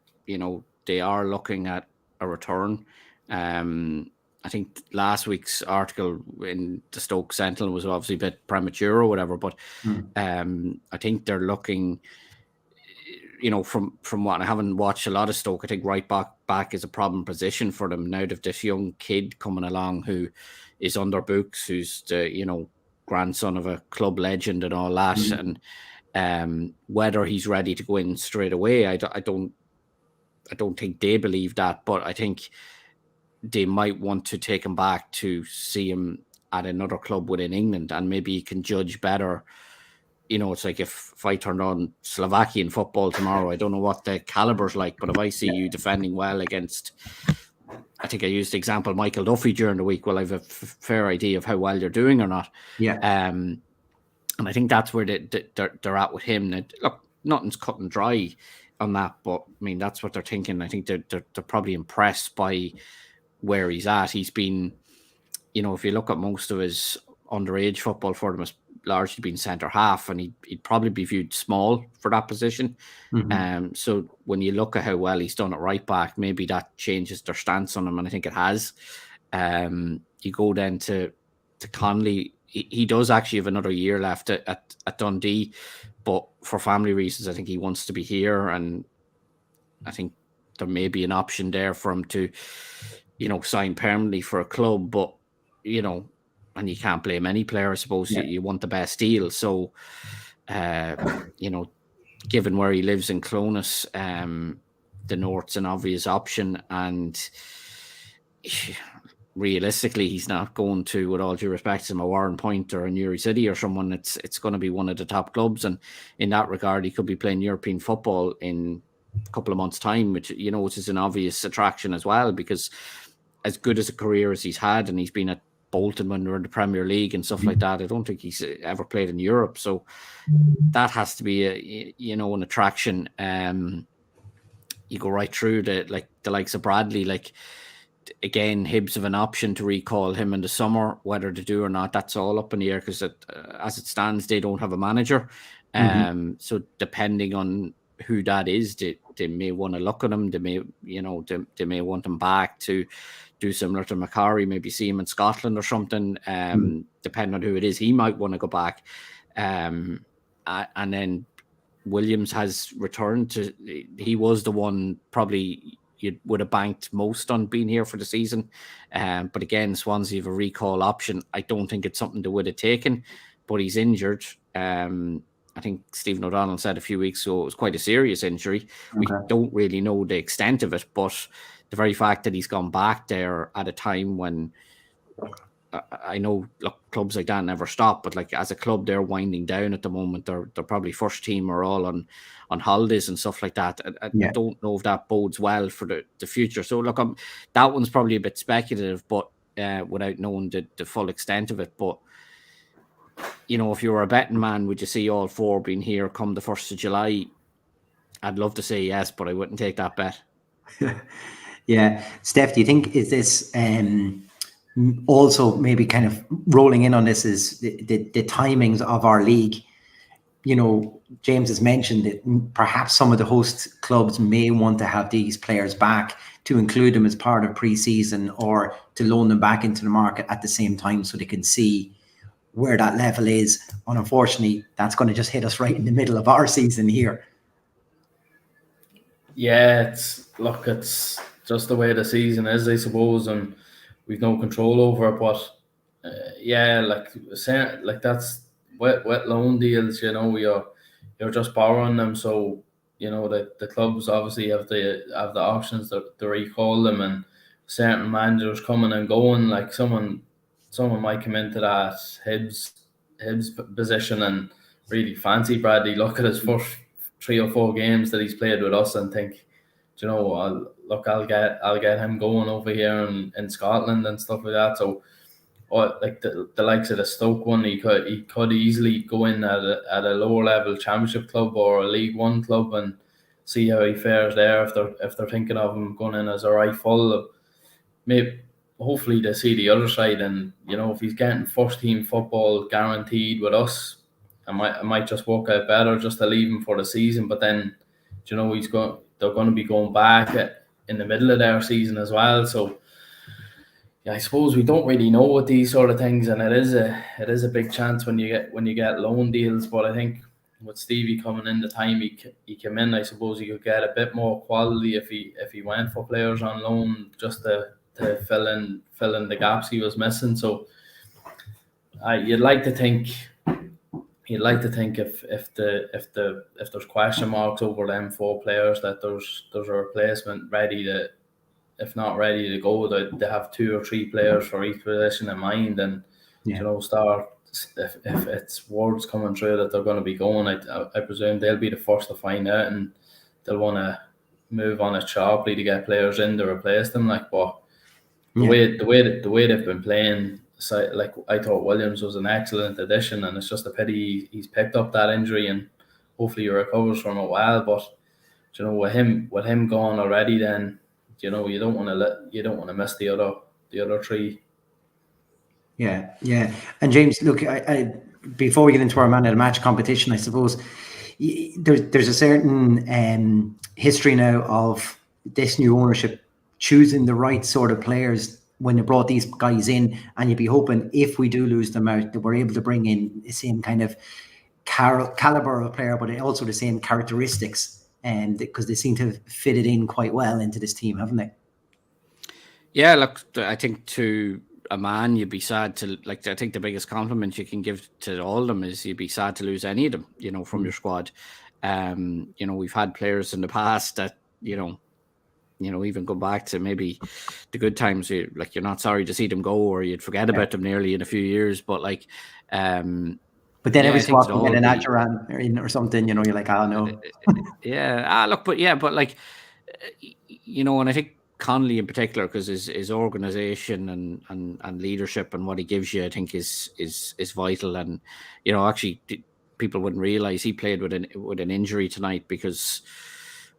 they are looking at a return. I think last week's article in the Stoke Sentinel was obviously a bit premature or whatever, but I think they're looking, from what, I haven't watched a lot of Stoke, I think right back is a problem position for them now. They've this young kid coming along who is on their books, who's the grandson of a club legend and all that, and whether he's ready to go in straight away, I don't think they believe that, but I think they might want to take him back to see him at another club within England, and maybe he can judge better. It's like if I turned on Slovakian football tomorrow, I don't know what the caliber's like, but if I see you defending well against I think I used the example Michael Duffy during the week. Well, I have a fair idea of how well you're doing or not. Yeah. And I think that's where they're at with him. That, look, nothing's cut and dry on that, but I mean, that's what they're thinking. I think they're probably impressed by where he's at. He's been, if you look at most of his underage football for them, has largely been centre half, and he'd probably be viewed small for that position. Mm-hmm. So when you look at how well he's done at right back, maybe that changes their stance on him, and I think it has. You go then to Conley. He does actually have another year left at Dundee, but for family reasons, I think he wants to be here, and I think there may be an option there for him to, sign permanently for a club. But and you can't blame any player, I suppose. Yeah. You want the best deal, so given where he lives in Clonus, the North's an obvious option, and realistically, he's not going to, with all due respect to him, a Warren Point or a Newry City or someone. It's going to be one of the top clubs, and in that regard, he could be playing European football in a couple of months' time, which is an obvious attraction as well, because as good as a career as he's had, and he's been at Bolton when they're in the Premier League and stuff like that, I don't think he's ever played in Europe, so that has to be an attraction. You go right through the likes of Bradley, again, Hibs have an option to recall him in the summer. Whether to do or not, that's all up in the air, because as it stands, they don't have a manager. So depending on who that is, they may want to look at him. They may, they may want him back to do similar to Macari, maybe see him in Scotland or something. Depending on who it is, he might want to go back. And then Williams has returned to. He was the one probably you would have banked most on being here for the season. But again, Swansea have a recall option. I don't think it's something they would have taken, but he's injured. I think Stephen O'Donnell said a few weeks ago it was quite a serious injury. Okay. We don't really know the extent of it, but the very fact that he's gone back there at a time when I know, look, clubs like that never stop, but as a club, they're winding down at the moment. They're probably first team are all on holidays and stuff like that. I don't know if that bodes well for the future. So look, that one's probably a bit speculative, but without knowing the full extent of it. But if you were a betting man, would you see all four being here come the 1st of July? I'd love to say yes, but I wouldn't take that bet. Yeah, Steph, do you think is this also maybe kind of rolling in on this is the timings of our league? James has mentioned that perhaps some of the host clubs may want to have these players back to include them as part of pre-season, or to loan them back into the market at the same time so they can see where that level is. And unfortunately, that's going to just hit us right in the middle of our season here. Yeah, it's just the way the season is, I suppose, and we've no control over it. But that's wet loan deals. You're just borrowing them, so the clubs obviously have the options to recall them, and certain managers coming and going. Like someone might come into that Hibs position and really fancy Bradley, look at his first 3 or 4 games that he's played with us and think, I'll get him going over here in Scotland and stuff like that. So, the likes of the Stoke one, he could easily go in at a lower level championship club or a League One club and see how he fares there. If they're thinking of him going in as a right full, maybe hopefully they see the other side, and if he's getting first team football guaranteed with us, I might just work out better just to leave him for the season. But then, they're going to be going back in the middle of their season as well. So, yeah, I suppose we don't really know with these sort of things, and it is a big chance when you get loan deals. But I think with Stevie coming in, the time he came in, I suppose he could get a bit more quality if he went for players on loan just to fill in the gaps he was missing. So, you'd like to think if there's question marks over them 4 players, that there's a replacement ready to, if not ready to go, that they have 2 or 3 players for each position in mind, and start if it's words coming through that they're going to be going. I presume they'll be the first to find out, and they'll want to move on it sharply to get players in to replace them. Like, but the Yeah. way they've been playing, so, like, I thought Williams was an excellent addition, and it's just a pity he's picked up that injury, and hopefully he recovers from it well. But you know, with him gone already, then you know you don't want to miss the other three. Yeah, yeah. And James, look, I before we get into our man of the match competition, I suppose there's a certain history now of this new ownership choosing the right sort of players when they brought these guys in, and you'd be hoping if we do lose them out that we're able to bring in the same kind of caliber of player, but also the same characteristics, and because they seem to have fitted in quite well into this team, haven't they? Yeah, look, I think to a man, you'd be sad to, like, I think the biggest compliment you can give to all of them is you'd be sad to lose any of them, you know, from your squad. You know, we've had players in the past that, you know, even go back to maybe the good times, you're not sorry to see them go, or you'd forget about them nearly in a few years. But like, but then every squad can get an Acheran or something, you know, you're like, oh no. Yeah. Look, but like, you know, and I think Connolly in particular, because his organization and leadership and what he gives you, I think is vital. And you know, actually, people wouldn't realize he played with an injury tonight, because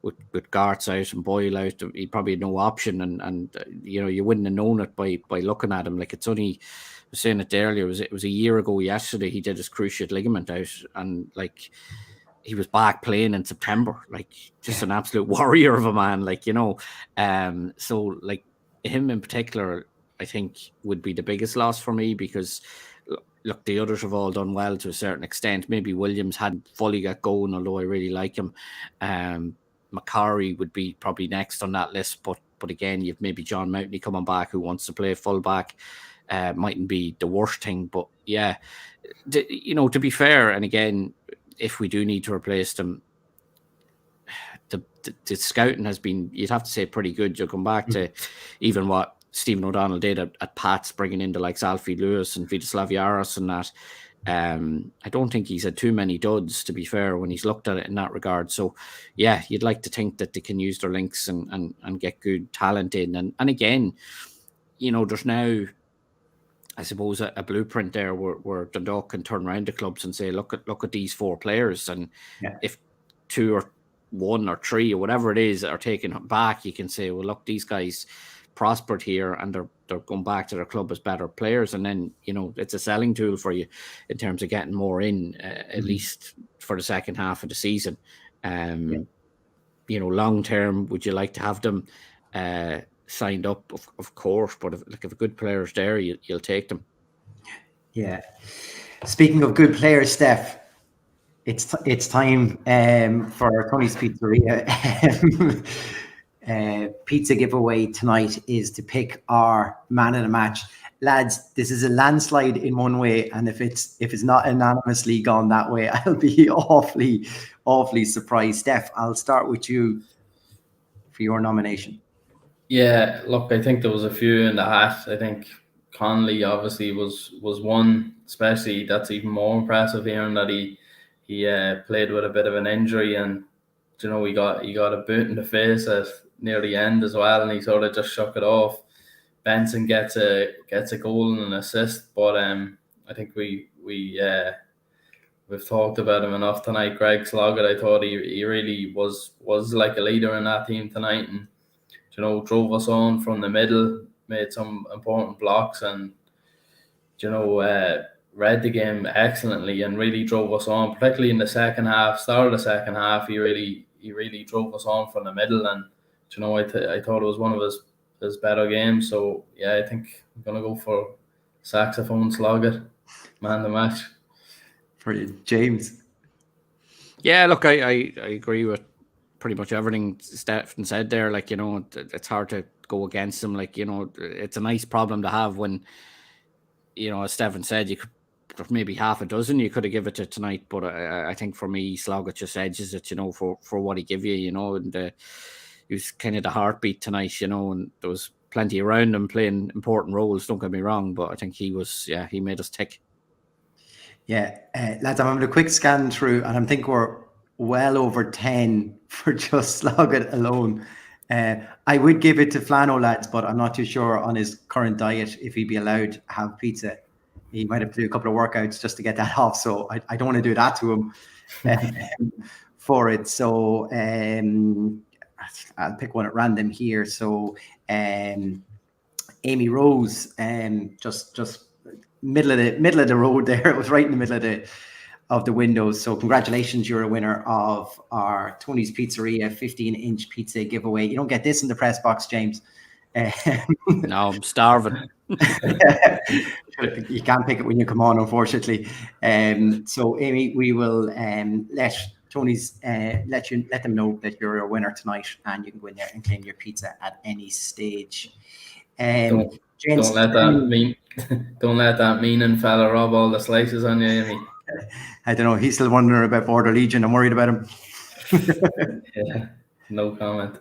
with Garts out and Boyle out, he probably had no option, and you know, you wouldn't have known it by looking at him. Like, it's only, I was saying it earlier, it was a year ago yesterday he did his cruciate ligament out, and like, he was back playing in September, like, just an absolute warrior of a man, like, you know. So like, him in particular, I think would be the biggest loss for me, because look, the others have all done well to a certain extent. Maybe Williams hadn't fully got going, although I really like him. McCarry would be probably next on that list, but again, you've maybe John Mountney coming back who wants to play fullback. Mightn't be the worst thing, but yeah, you know, to be fair, and again, if we do need to replace them, the scouting has been, you'd have to say, pretty good. You'll come back to even what Stephen O'Donnell did at Pats, bringing in the likes Alfie Lewis and Vidislav Jaros and that. I don't think he's had too many duds, to be fair, when he's looked at it in that regard. So yeah, you'd like to think that they can use their links and get good talent in. And again, you know, there's now, I suppose, a blueprint there where Dundalk can turn around to clubs and say, look at these four players, and if 2 or 1 or 3 or whatever it is are taken back, you can say, well, look, these guys prospered here and they're going back to their club as better players, and then, you know, it's a selling tool for you in terms of getting more in, at least for the second half of the season. You know, long term, would you like to have them signed up? Of course, but if a good player's there, you'll take them. Yeah. Speaking of good players, Steph, it's time for Tony's Pizzeria. Pizza giveaway tonight is to pick our man of the match. Lads, this is a landslide in one way, and if it's not anonymously gone that way, I'll be awfully surprised. Steph, I'll start with you for your nomination. Yeah, look, I think there was a few in the hat. I think Connolly obviously was one, especially. That's even more impressive, hearing that he played with a bit of an injury, and you know, he got a boot in the face at near the end as well, and he sort of just shook it off. Benson gets a goal and an assist, but I think we've talked about him enough tonight. Greg Sloggett, I thought he really was like a leader in that team tonight, and you know, drove us on from the middle, made some important blocks, and you know, read the game excellently and really drove us on, particularly in the second half. Start of the second half, he really drove us on from the middle, and you know, I thought it was one of his better games. So yeah, I think I'm gonna go for saxophone Sloggett, man of the match. For you, James. Yeah, look, I agree with pretty much everything Stephen said there. Like, you know, it's hard to go against him. Like, you know, it's a nice problem to have when, you know, as Stephen said, you could maybe half a dozen you could have given it to tonight, but I think for me, Sloggett just edges it, you know, for what he give you, you know, and he was kind of the heartbeat tonight, you know, and there was plenty around him playing important roles, don't get me wrong, but I think he made us tick. Yeah, lads, I'm having a quick scan through, and I'm thinking well over 10 for just Sloggett alone. I would give it to Flano, lads, but I'm not too sure on his current diet if he'd be allowed to have pizza. He might have to do a couple of workouts just to get that off. So I don't want to do that to him for it. So I'll pick one at random here. So Amy Rose, just middle of the road there. It was right in the middle of the windows. So congratulations, you're a winner of our Tony's Pizzeria 15-inch pizza giveaway. You don't get this in the press box, James. No, I'm starving. You can't pick it when you come on, unfortunately. So Amy, we will let Tony's let them know that you're a winner tonight, and you can go in there and claim your pizza at any stage. Don't let that meaning fella rob all the slices on you, Amy. I don't know. He's still wondering about Border Legion. I'm worried about him. Yeah, no comment.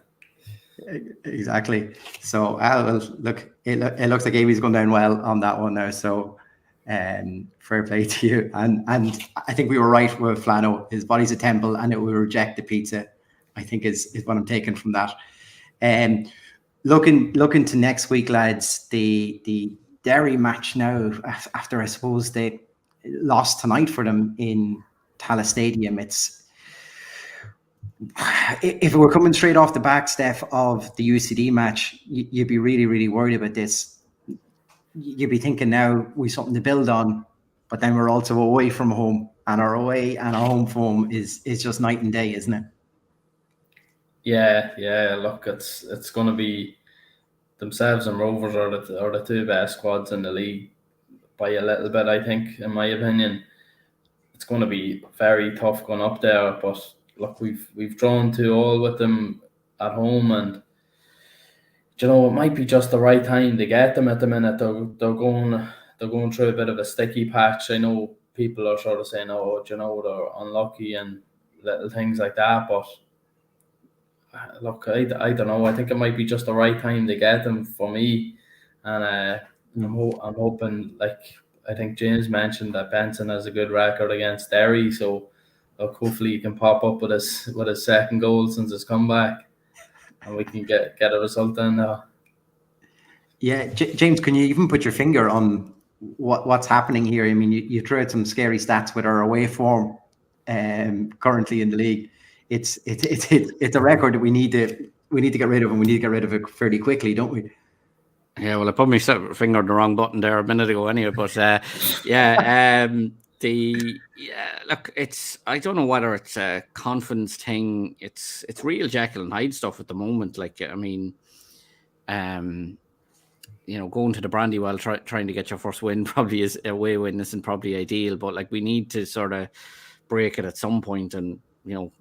Exactly. So, well, look, it looks like Amy's gone down well on that one now. So, fair play to you. And I think we were right with Flano. His body's a temple, and it will reject the pizza, I think is what I'm taking from that. Looking to next week, lads. The Derry match now, after I suppose they lost tonight for them in Tallaght Stadium. If it were coming straight off the back, Steph, of the UCD match, you'd be really, really worried about this. You'd be thinking now we've something to build on, but then we're also away from home, and our away and our home form is just night and day, isn't it? Yeah. Look, it's going to be themselves and Rovers are the two best squads in the league by a little bit, I think, in my opinion. It's going to be very tough going up there, but look, we've drawn 2-2 with them at home, and it might be just the right time to get them at the minute. They're going through a bit of a sticky patch. I know people are sort of saying, oh, they're unlucky and little things like that, but look, I don't know. I think it might be just the right time to get them for me, and I'm hoping, like I think James mentioned, that Benson has a good record against Derry, so look, hopefully he can pop up with his second goal since his comeback, and we can get a result in there. Yeah, James, can you even put your finger on what's happening here? I mean, you threw out some scary stats with our away form currently in the league. It's a record that we need to get rid of, and we need to get rid of it fairly quickly, don't we? Yeah, well, I put my finger on the wrong button there a minute ago anyway, but look, I don't know whether it's a confidence thing. It's real Jekyll and Hyde stuff at the moment. Like, I mean, going to the Brandywell trying to get your first win probably is a away win isn't probably ideal, but like we need to sort of break it at some point, and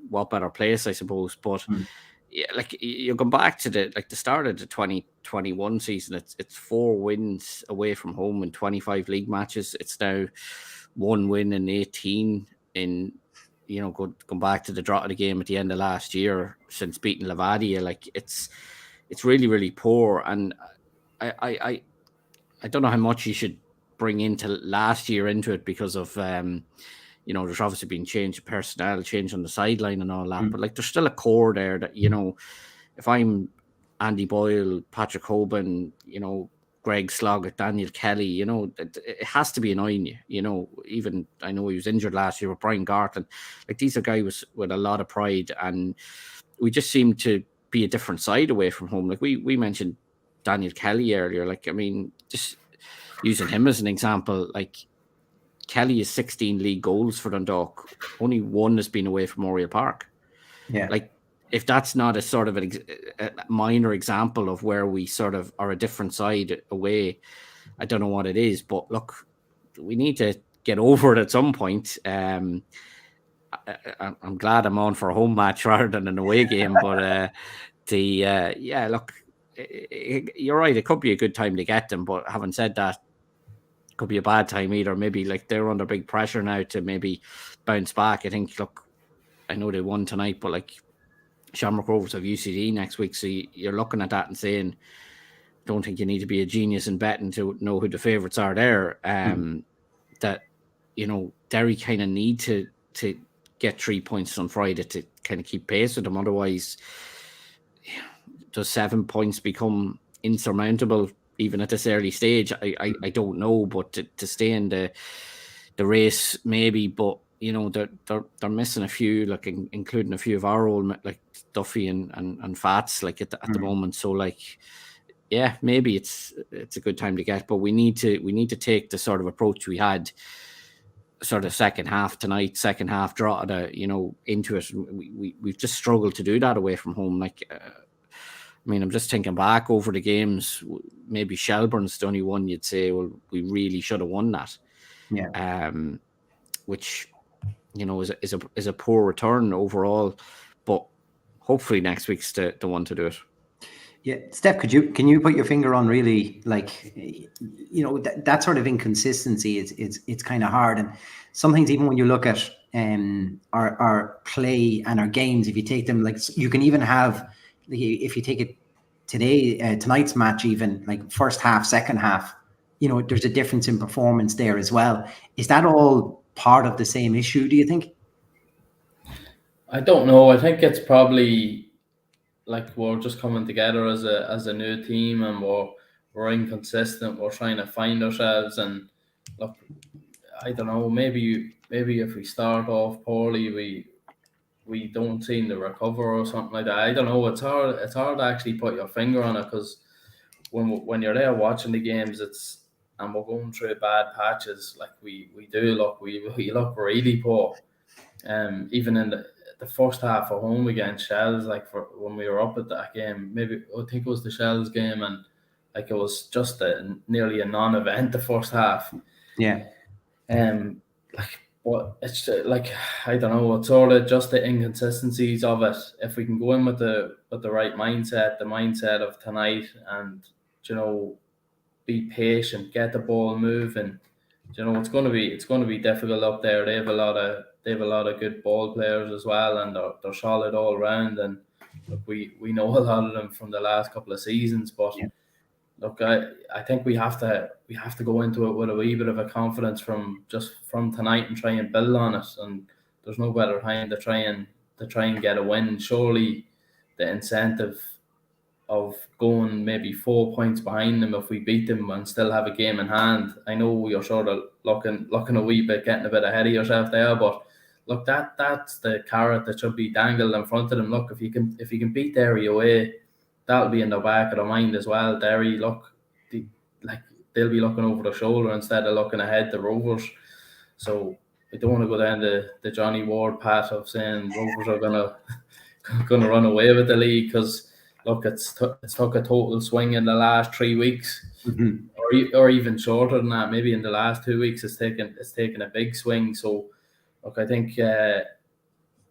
what better place, I suppose. But yeah, like you come back to the start of the 2021 season, it's 4 wins away from home in 25 league matches. It's now 1 win in 18 in come back to the draw of the game at the end of last year since beating Levadia. Like it's really, really poor, and I don't know how much you should bring into last year into it because of there's obviously been change of personnel, change on the sideline and all that, but like there's still a core there that if I'm Andy Boyle, Patrick Hoban, Greg Sloggett, Daniel Kelly, it has to be annoying you. Even I know he was injured last year with Brian Gartland. Like these are guys with a lot of pride, and we just seem to be a different side away from home. Like we mentioned Daniel Kelly earlier. Like, I mean, just using him as an example, like Kelly is 16 league goals for Dundalk. Only 1 has been away from Oriel Park. Yeah. Like, if that's not a sort of a minor example of where we sort of are a different side away, I don't know what it is. But look, we need to get over it at some point. I'm glad I'm on for a home match rather than an away game. But look, you're right. It could be a good time to get them. But having said that, it could be a bad time either. Maybe like they're under big pressure now to maybe bounce back. I think, look, I know they won tonight, but like Shamrock Rovers have UCD next week, so you're looking at that and saying, don't think you need to be a genius in betting to know who the favourites are there. That Derry kind of need to get 3 points on Friday to kind of keep pace with them. Otherwise, does 7 points become insurmountable even at this early stage? I don't know, but to stay in the race maybe, but they're missing a few, like including a few of our old, like Duffy and Fats, like at the moment. So like, yeah, maybe it's a good time to get, but we need to take the sort of approach we had sort of second half tonight, second half draw into it. We've just struggled to do that away from home. Like, I mean, I'm just thinking back over the games. Maybe Shelbourne's the only one you'd say, well, we really should have won that. Yeah. Which is a poor return overall, but hopefully next week's the one to do it. Yeah, Steph, can you put your finger on really, like, that sort of inconsistency? It's kind of hard, and sometimes even when you look at our play and our games, if you take them, like, you can even have, if you take it tonight's match, even like first half, second half, there's a difference in performance there as well. Is that all part of the same issue, do you think? I don't know. I think it's probably like we're just coming together as a new team, and we're inconsistent. We're trying to find ourselves, and look, I don't know. Maybe if we start off poorly, we don't seem to recover or something like that. I don't know. It's hard to actually put your finger on it, because when you're there watching the games, and we're going through bad patches, like we look really poor. Even in the first half at home against Shells, like when we were up at that game, maybe I think it was the Shells game, and like it was just nearly a non-event the first half. Yeah. Like, but it's like, I don't know, it's sort of just the inconsistencies of it. If we can go in with the right mindset, the mindset of tonight, and be patient, get the ball moving. It's going to be difficult up there. They have a lot of good ball players as well, and they're solid all round. And look, we know a lot of them from the last couple of seasons. But look, I think we have to go into it with a wee bit of a confidence from tonight and try and build on it. And there's no better time to try and get a win. Surely the incentive of going maybe 4 points behind them if we beat them and still have a game in hand. I know you're sort of looking a wee bit, getting a bit ahead of yourself there, but look, that's the carrot that should be dangled in front of them. Look, if you can beat Derry away, that'll be in the back of their mind as well. Derry, look, they'll be looking over their shoulder instead of looking ahead to Rovers. So I don't want to go down the Johnny Ward path of saying Rovers are gonna run away with the league, because look, it's took a total swing in the last 3 weeks, or even shorter than that. Maybe in the last 2 weeks, it's taken a big swing. So, look, I think this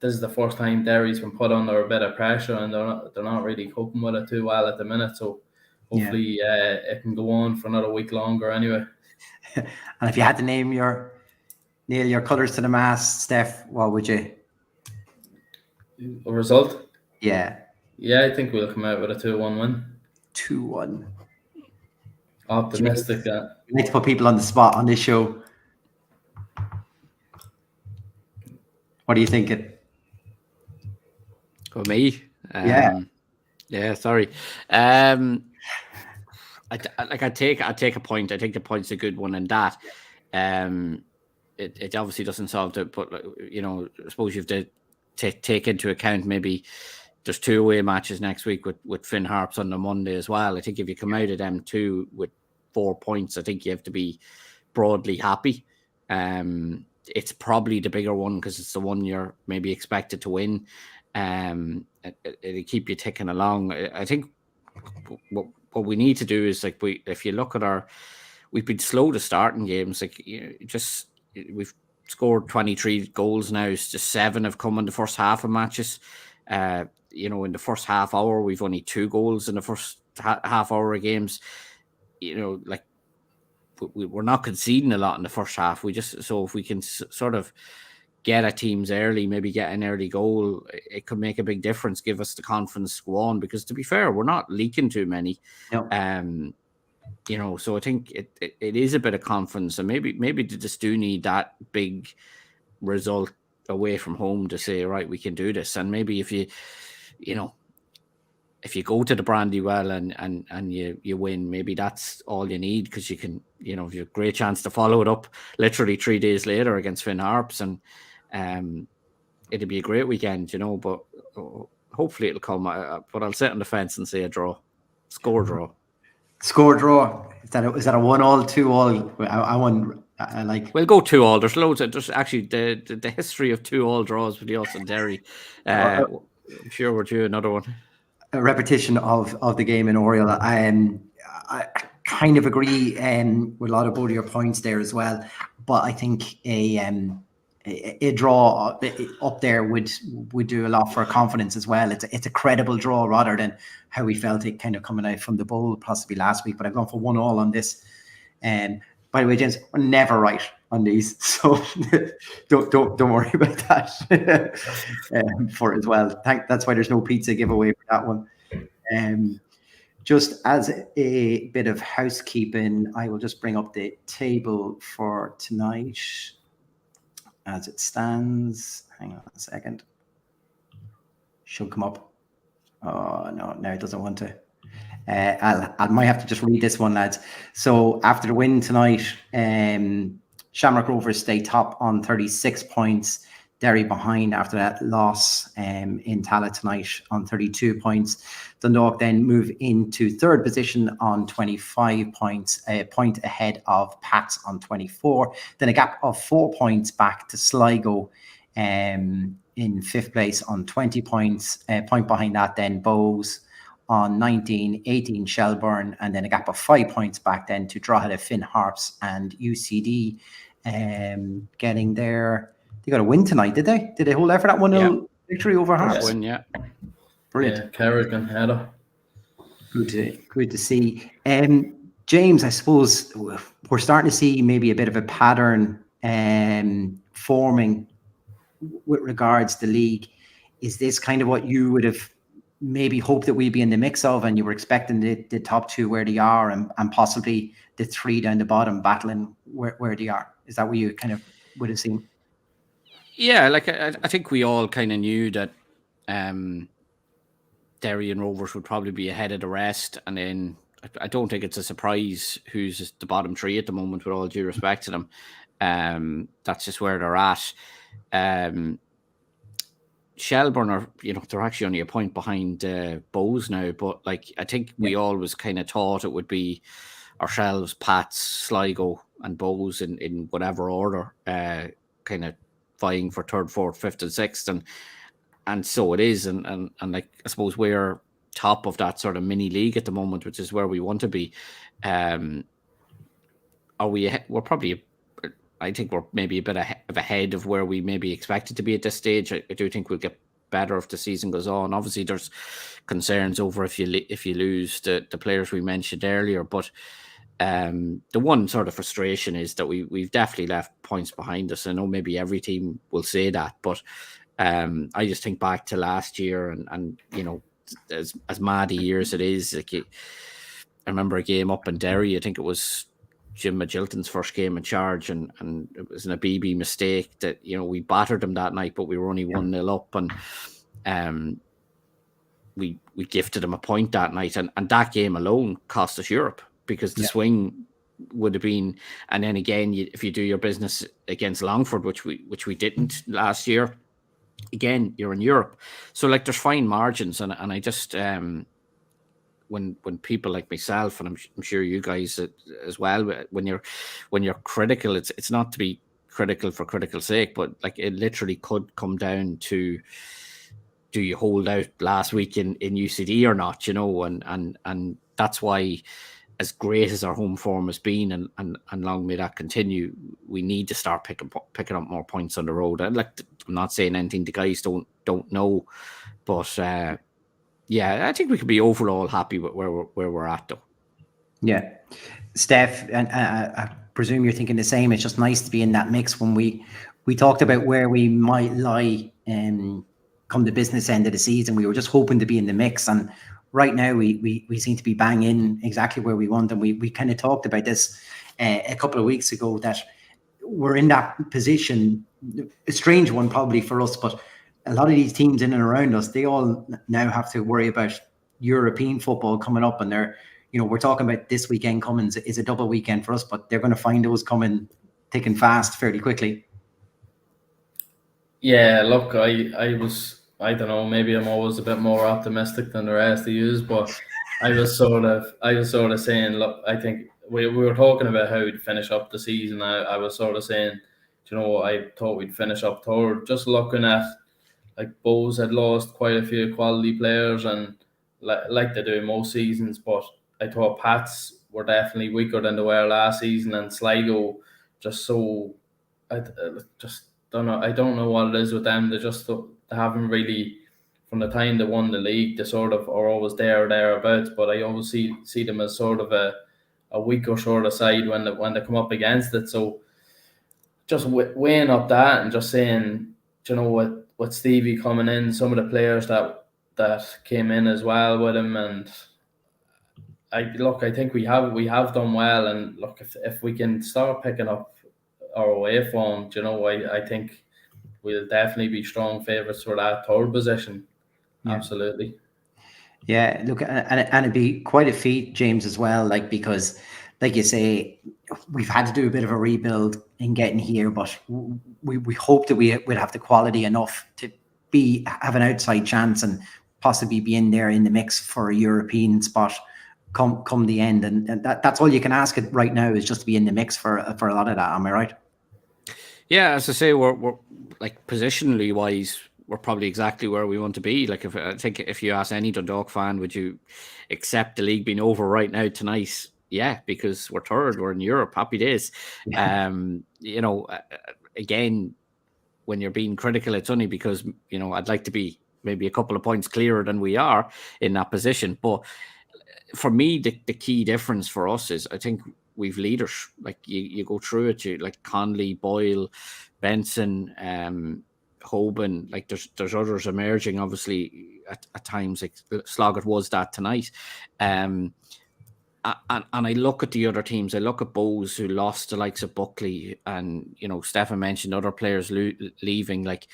is the first time Derry's been put under a bit of pressure, and they're not really coping with it too well at the minute. So, hopefully, it can go on for another week longer. Anyway. And if you had to name your colours to the mast, Steph, what would you? A result? Yeah. Yeah, I think we'll come out with a 2-1 win. 2-1. Optimistic. You need to put people on the spot on this show. What are you thinking? For me? Yeah, sorry. I take a point. I think the point's a good one, and that it obviously doesn't solve it, but I suppose you have to take into account maybe there's 2 away matches next week with Finn Harps on the Monday as well. I think if you come out of them 2 with 4 points, I think you have to be broadly happy. It's probably the bigger one because it's the one you're maybe expected to win. It'll keep you ticking along. I think what we need to do is, like, if you look at we've been slow to starting games. Like, we've scored 23 goals now. It's just 7 have come in the first half of matches. In the first half hour, we've only 2 goals in the first half hour of games. Like, we're not conceding a lot in the first half. So if we can sort of get at teams early, maybe get an early goal, it could make a big difference, give us the confidence to go on, because to be fair, we're not leaking too many. No. So I think it is a bit of confidence, and maybe they just do need that big result away from home to say, right, we can do this. And maybe if you go to the Brandywell and you win, maybe that's all you need, because you can, you have a great chance to follow it up literally 3 days later against Finn Harps, and it'll be a great weekend, but hopefully it'll come. But I'll sit on the fence and say a draw, score draw. Score draw. Is that a 1-1, 2-1? I won. I like. We'll go 2-2. There's loads. There's actually the history of 2-2 draws with us and Derry. I'm sure we're due another one. A repetition of the game in Oriel. I kind of agree with a lot of both of your points there as well. But I think a draw up there would do a lot for confidence as well. It's a credible draw rather than how we felt it kind of coming out from the bowl possibly last week. But I've gone for 1-1 on this. By the way, James, we're never right on these, so don't worry about that for as well. That's why there's no pizza giveaway for that one. Just as a bit of housekeeping, I will just bring up the table for tonight as it stands. Hang on a second. Should come up. Oh no, it doesn't want to. I might have to just read this one, lads. So after the win tonight, Shamrock Rovers stay top on 36 points. Derry behind after that loss in Tallaght tonight on 32 points. Dundalk then move into third position on 25 points, a point ahead of Pats on 24. Then a gap of 4 points back to Sligo in fifth place on 20 points. A point behind that then Bows on 19, 18 Shelbourne, and then a gap of 5 points back then to Drogheda, Finn Harps and UCD getting there. They got a win tonight, did they? Did they hold out for that 1-0 victory over Harps? Win, yeah. Brilliant. Yeah, Kerrigan header. Good to see. James, I suppose we're starting to see maybe a bit of a pattern forming with regards to the league. Is this kind of what you would have maybe hoped that we'd be in the mix of, and you were expecting the top two where they are and possibly the three down the bottom battling where they are? Is that what you kind of would have seen? Yeah, like I think we all kind of knew that Derry and Rovers would probably be ahead of the rest, and then I don't think it's a surprise who's the bottom three at the moment, with all due respect to them. That's just where they're at. Shelbourne are, they're actually only a point behind Bows now, but like I think we always kind of thought it would be ourselves, Pats, Sligo, and Bows in whatever order, kind of vying for third, fourth, fifth, and sixth, and so it is, and like I suppose we're top of that sort of mini league at the moment, which is where we want to be. We're probably. I think we're maybe a bit ahead of where we maybe expected to be at this stage. I do think we'll get better if the season goes on. Obviously, there's concerns over if you lose the players we mentioned earlier. But the one sort of frustration is that we've definitely left points behind us. I know maybe every team will say that, but I just think back to last year and as mad a year as it is. Like I remember a game up in Derry. I think it was Jim Magilton's first game in charge, and it was an BB mistake that we battered them that night, but we were only 1-0 up, and we gifted them a point that night, and that game alone cost us Europe, because the swing would have been, and then again if you do your business against Longford, which we didn't last year, again you're in Europe. So like there's fine margins, and I just when people like myself, and I'm sure you guys as well, when you're critical, it's not to be critical for critical sake, but like it literally could come down to, do you hold out last week in UCD or not, and that's why, as great as our home form has been, and long may that continue, we need to start picking up more points on the road. And like, I'm not saying anything the guys don't know, but yeah, I think we could be overall happy with where we're at, though. Yeah, Steph, and I presume you're thinking the same. It's just nice to be in that mix. When we talked about where we might lie come the business end of the season, we were just hoping to be in the mix, and right now we seem to be banging exactly where we want. And we kind of talked about this a couple of weeks ago, that we're in that position, a strange one probably for us, but a lot of these teams in and around us, they all now have to worry about European football coming up, and they're, we're talking about this weekend coming is a double weekend for us, but they're going to find those coming thick and fast fairly quickly. Yeah, look, I don't know, maybe I'm always a bit more optimistic than the rest of you, but I was sort of saying, look, I think we were talking about how we'd finish up the season. I was sort of saying, I thought we'd finish up third, just looking at, like, Bows had lost quite a few quality players, and like they do most seasons, but I thought Pats were definitely weaker than they were last season, and Sligo just so, I just don't know. I don't know what it is with them. They haven't really, from the time they won the league, they sort of are always there or thereabouts. But I always see them as sort of a weaker sort of side when they come up against it. So just weighing up that and just saying, with Stevie coming in, some of the players that came in as well with him, and I think we have done well, and look, if we can start picking up our away form, I think we'll definitely be strong favourites for that third position. Yeah. Absolutely. Yeah, look, and it'd be quite a feat, James, as well, because, like you say, we've had to do a bit of a rebuild in getting here, but we hope that we'd have the quality enough to have an outside chance and possibly be in there in the mix for a European spot come the end, and that's all you can ask it right now, is just to be in the mix for a lot of that. Am I right? Yeah, as I say, we're like, positionally wise, we're probably exactly where we want to be. Like, I think if you ask any Dundalk fan, would you accept the league being over right now tonight? Yeah, because we're third, we're in Europe. Happy days. Yeah. Again, when you're being critical, it's only because I'd like to be maybe a couple of points clearer than we are in that position. But for me, the key difference for us is, I think we've leaders. Like, you go through it, like Conley, Boyle, Benson, Hoban. Like, there's others emerging, obviously, at times. Like Sloggett was that tonight. And I look at the other teams. I look at Bows, who lost the likes of Buckley, and Stefan mentioned other players leaving. Like,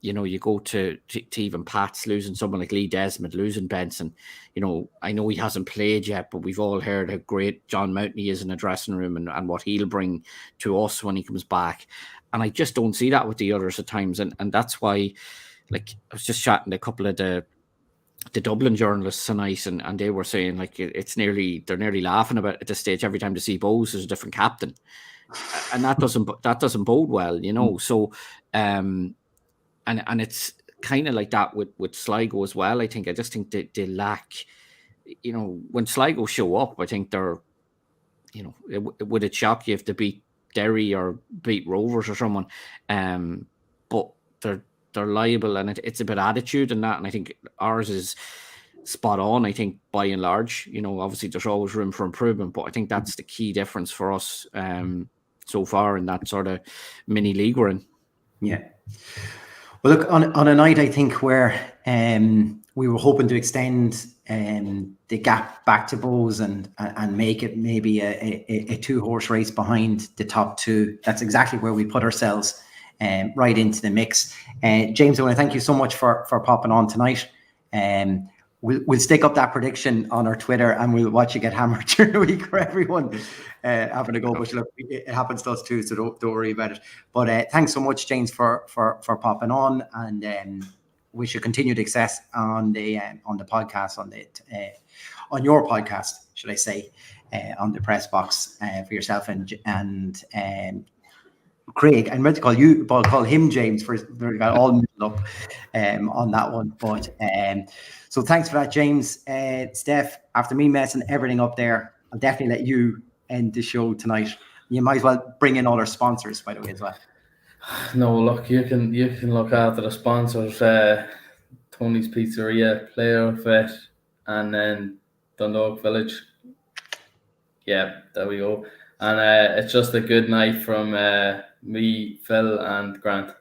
you go to even Pats, losing someone like Lee Desmond, losing Benson. I know he hasn't played yet, but we've all heard how great John Mountney is in the dressing room, and what he'll bring to us when he comes back. And I just don't see that with the others at times. And that's why, like, I was just chatting to a couple of the Dublin journalists tonight, and they were saying, like, they're nearly laughing about at this stage every time they see Bowes as a different captain. And that doesn't bode well, So, and it's kind of like that with Sligo as well. I just think they lack, when Sligo show up, I think they're, would it shock you if they beat Derry or beat Rovers or someone? But they're liable, and it's a bit attitude and that, and I think ours is spot on. I think by and large, obviously there's always room for improvement, but I think that's the key difference for us so far in that sort of mini league we're in. Yeah. Well, look, on a night, I think, where we were hoping to extend the gap back to Bows and make it maybe a two-horse race behind the top two. That's exactly where we put ourselves right into the mix. James, I want to thank you so much for popping on tonight. We'll stick up that prediction on our Twitter, and we'll watch you get hammered during the week for everyone having a go. But look, it happens to us too, so don't worry about it. But thanks so much, James, for popping on, and wish you continued success on the podcast, on your podcast, should I say, on the press box for yourself and Craig. I meant to call him James, for we got all muddled up on that one. But so thanks for that, James. Steph, after me messing everything up there, I'll definitely let you end the show tonight. You might as well bring in all our sponsors, by the way, as well. No, look, you can look after the sponsors. Tony's Pizzeria, Player Vet, and then Dundalk Village. Yeah, there we go. And it's just a good night from me, Phil, and Grant.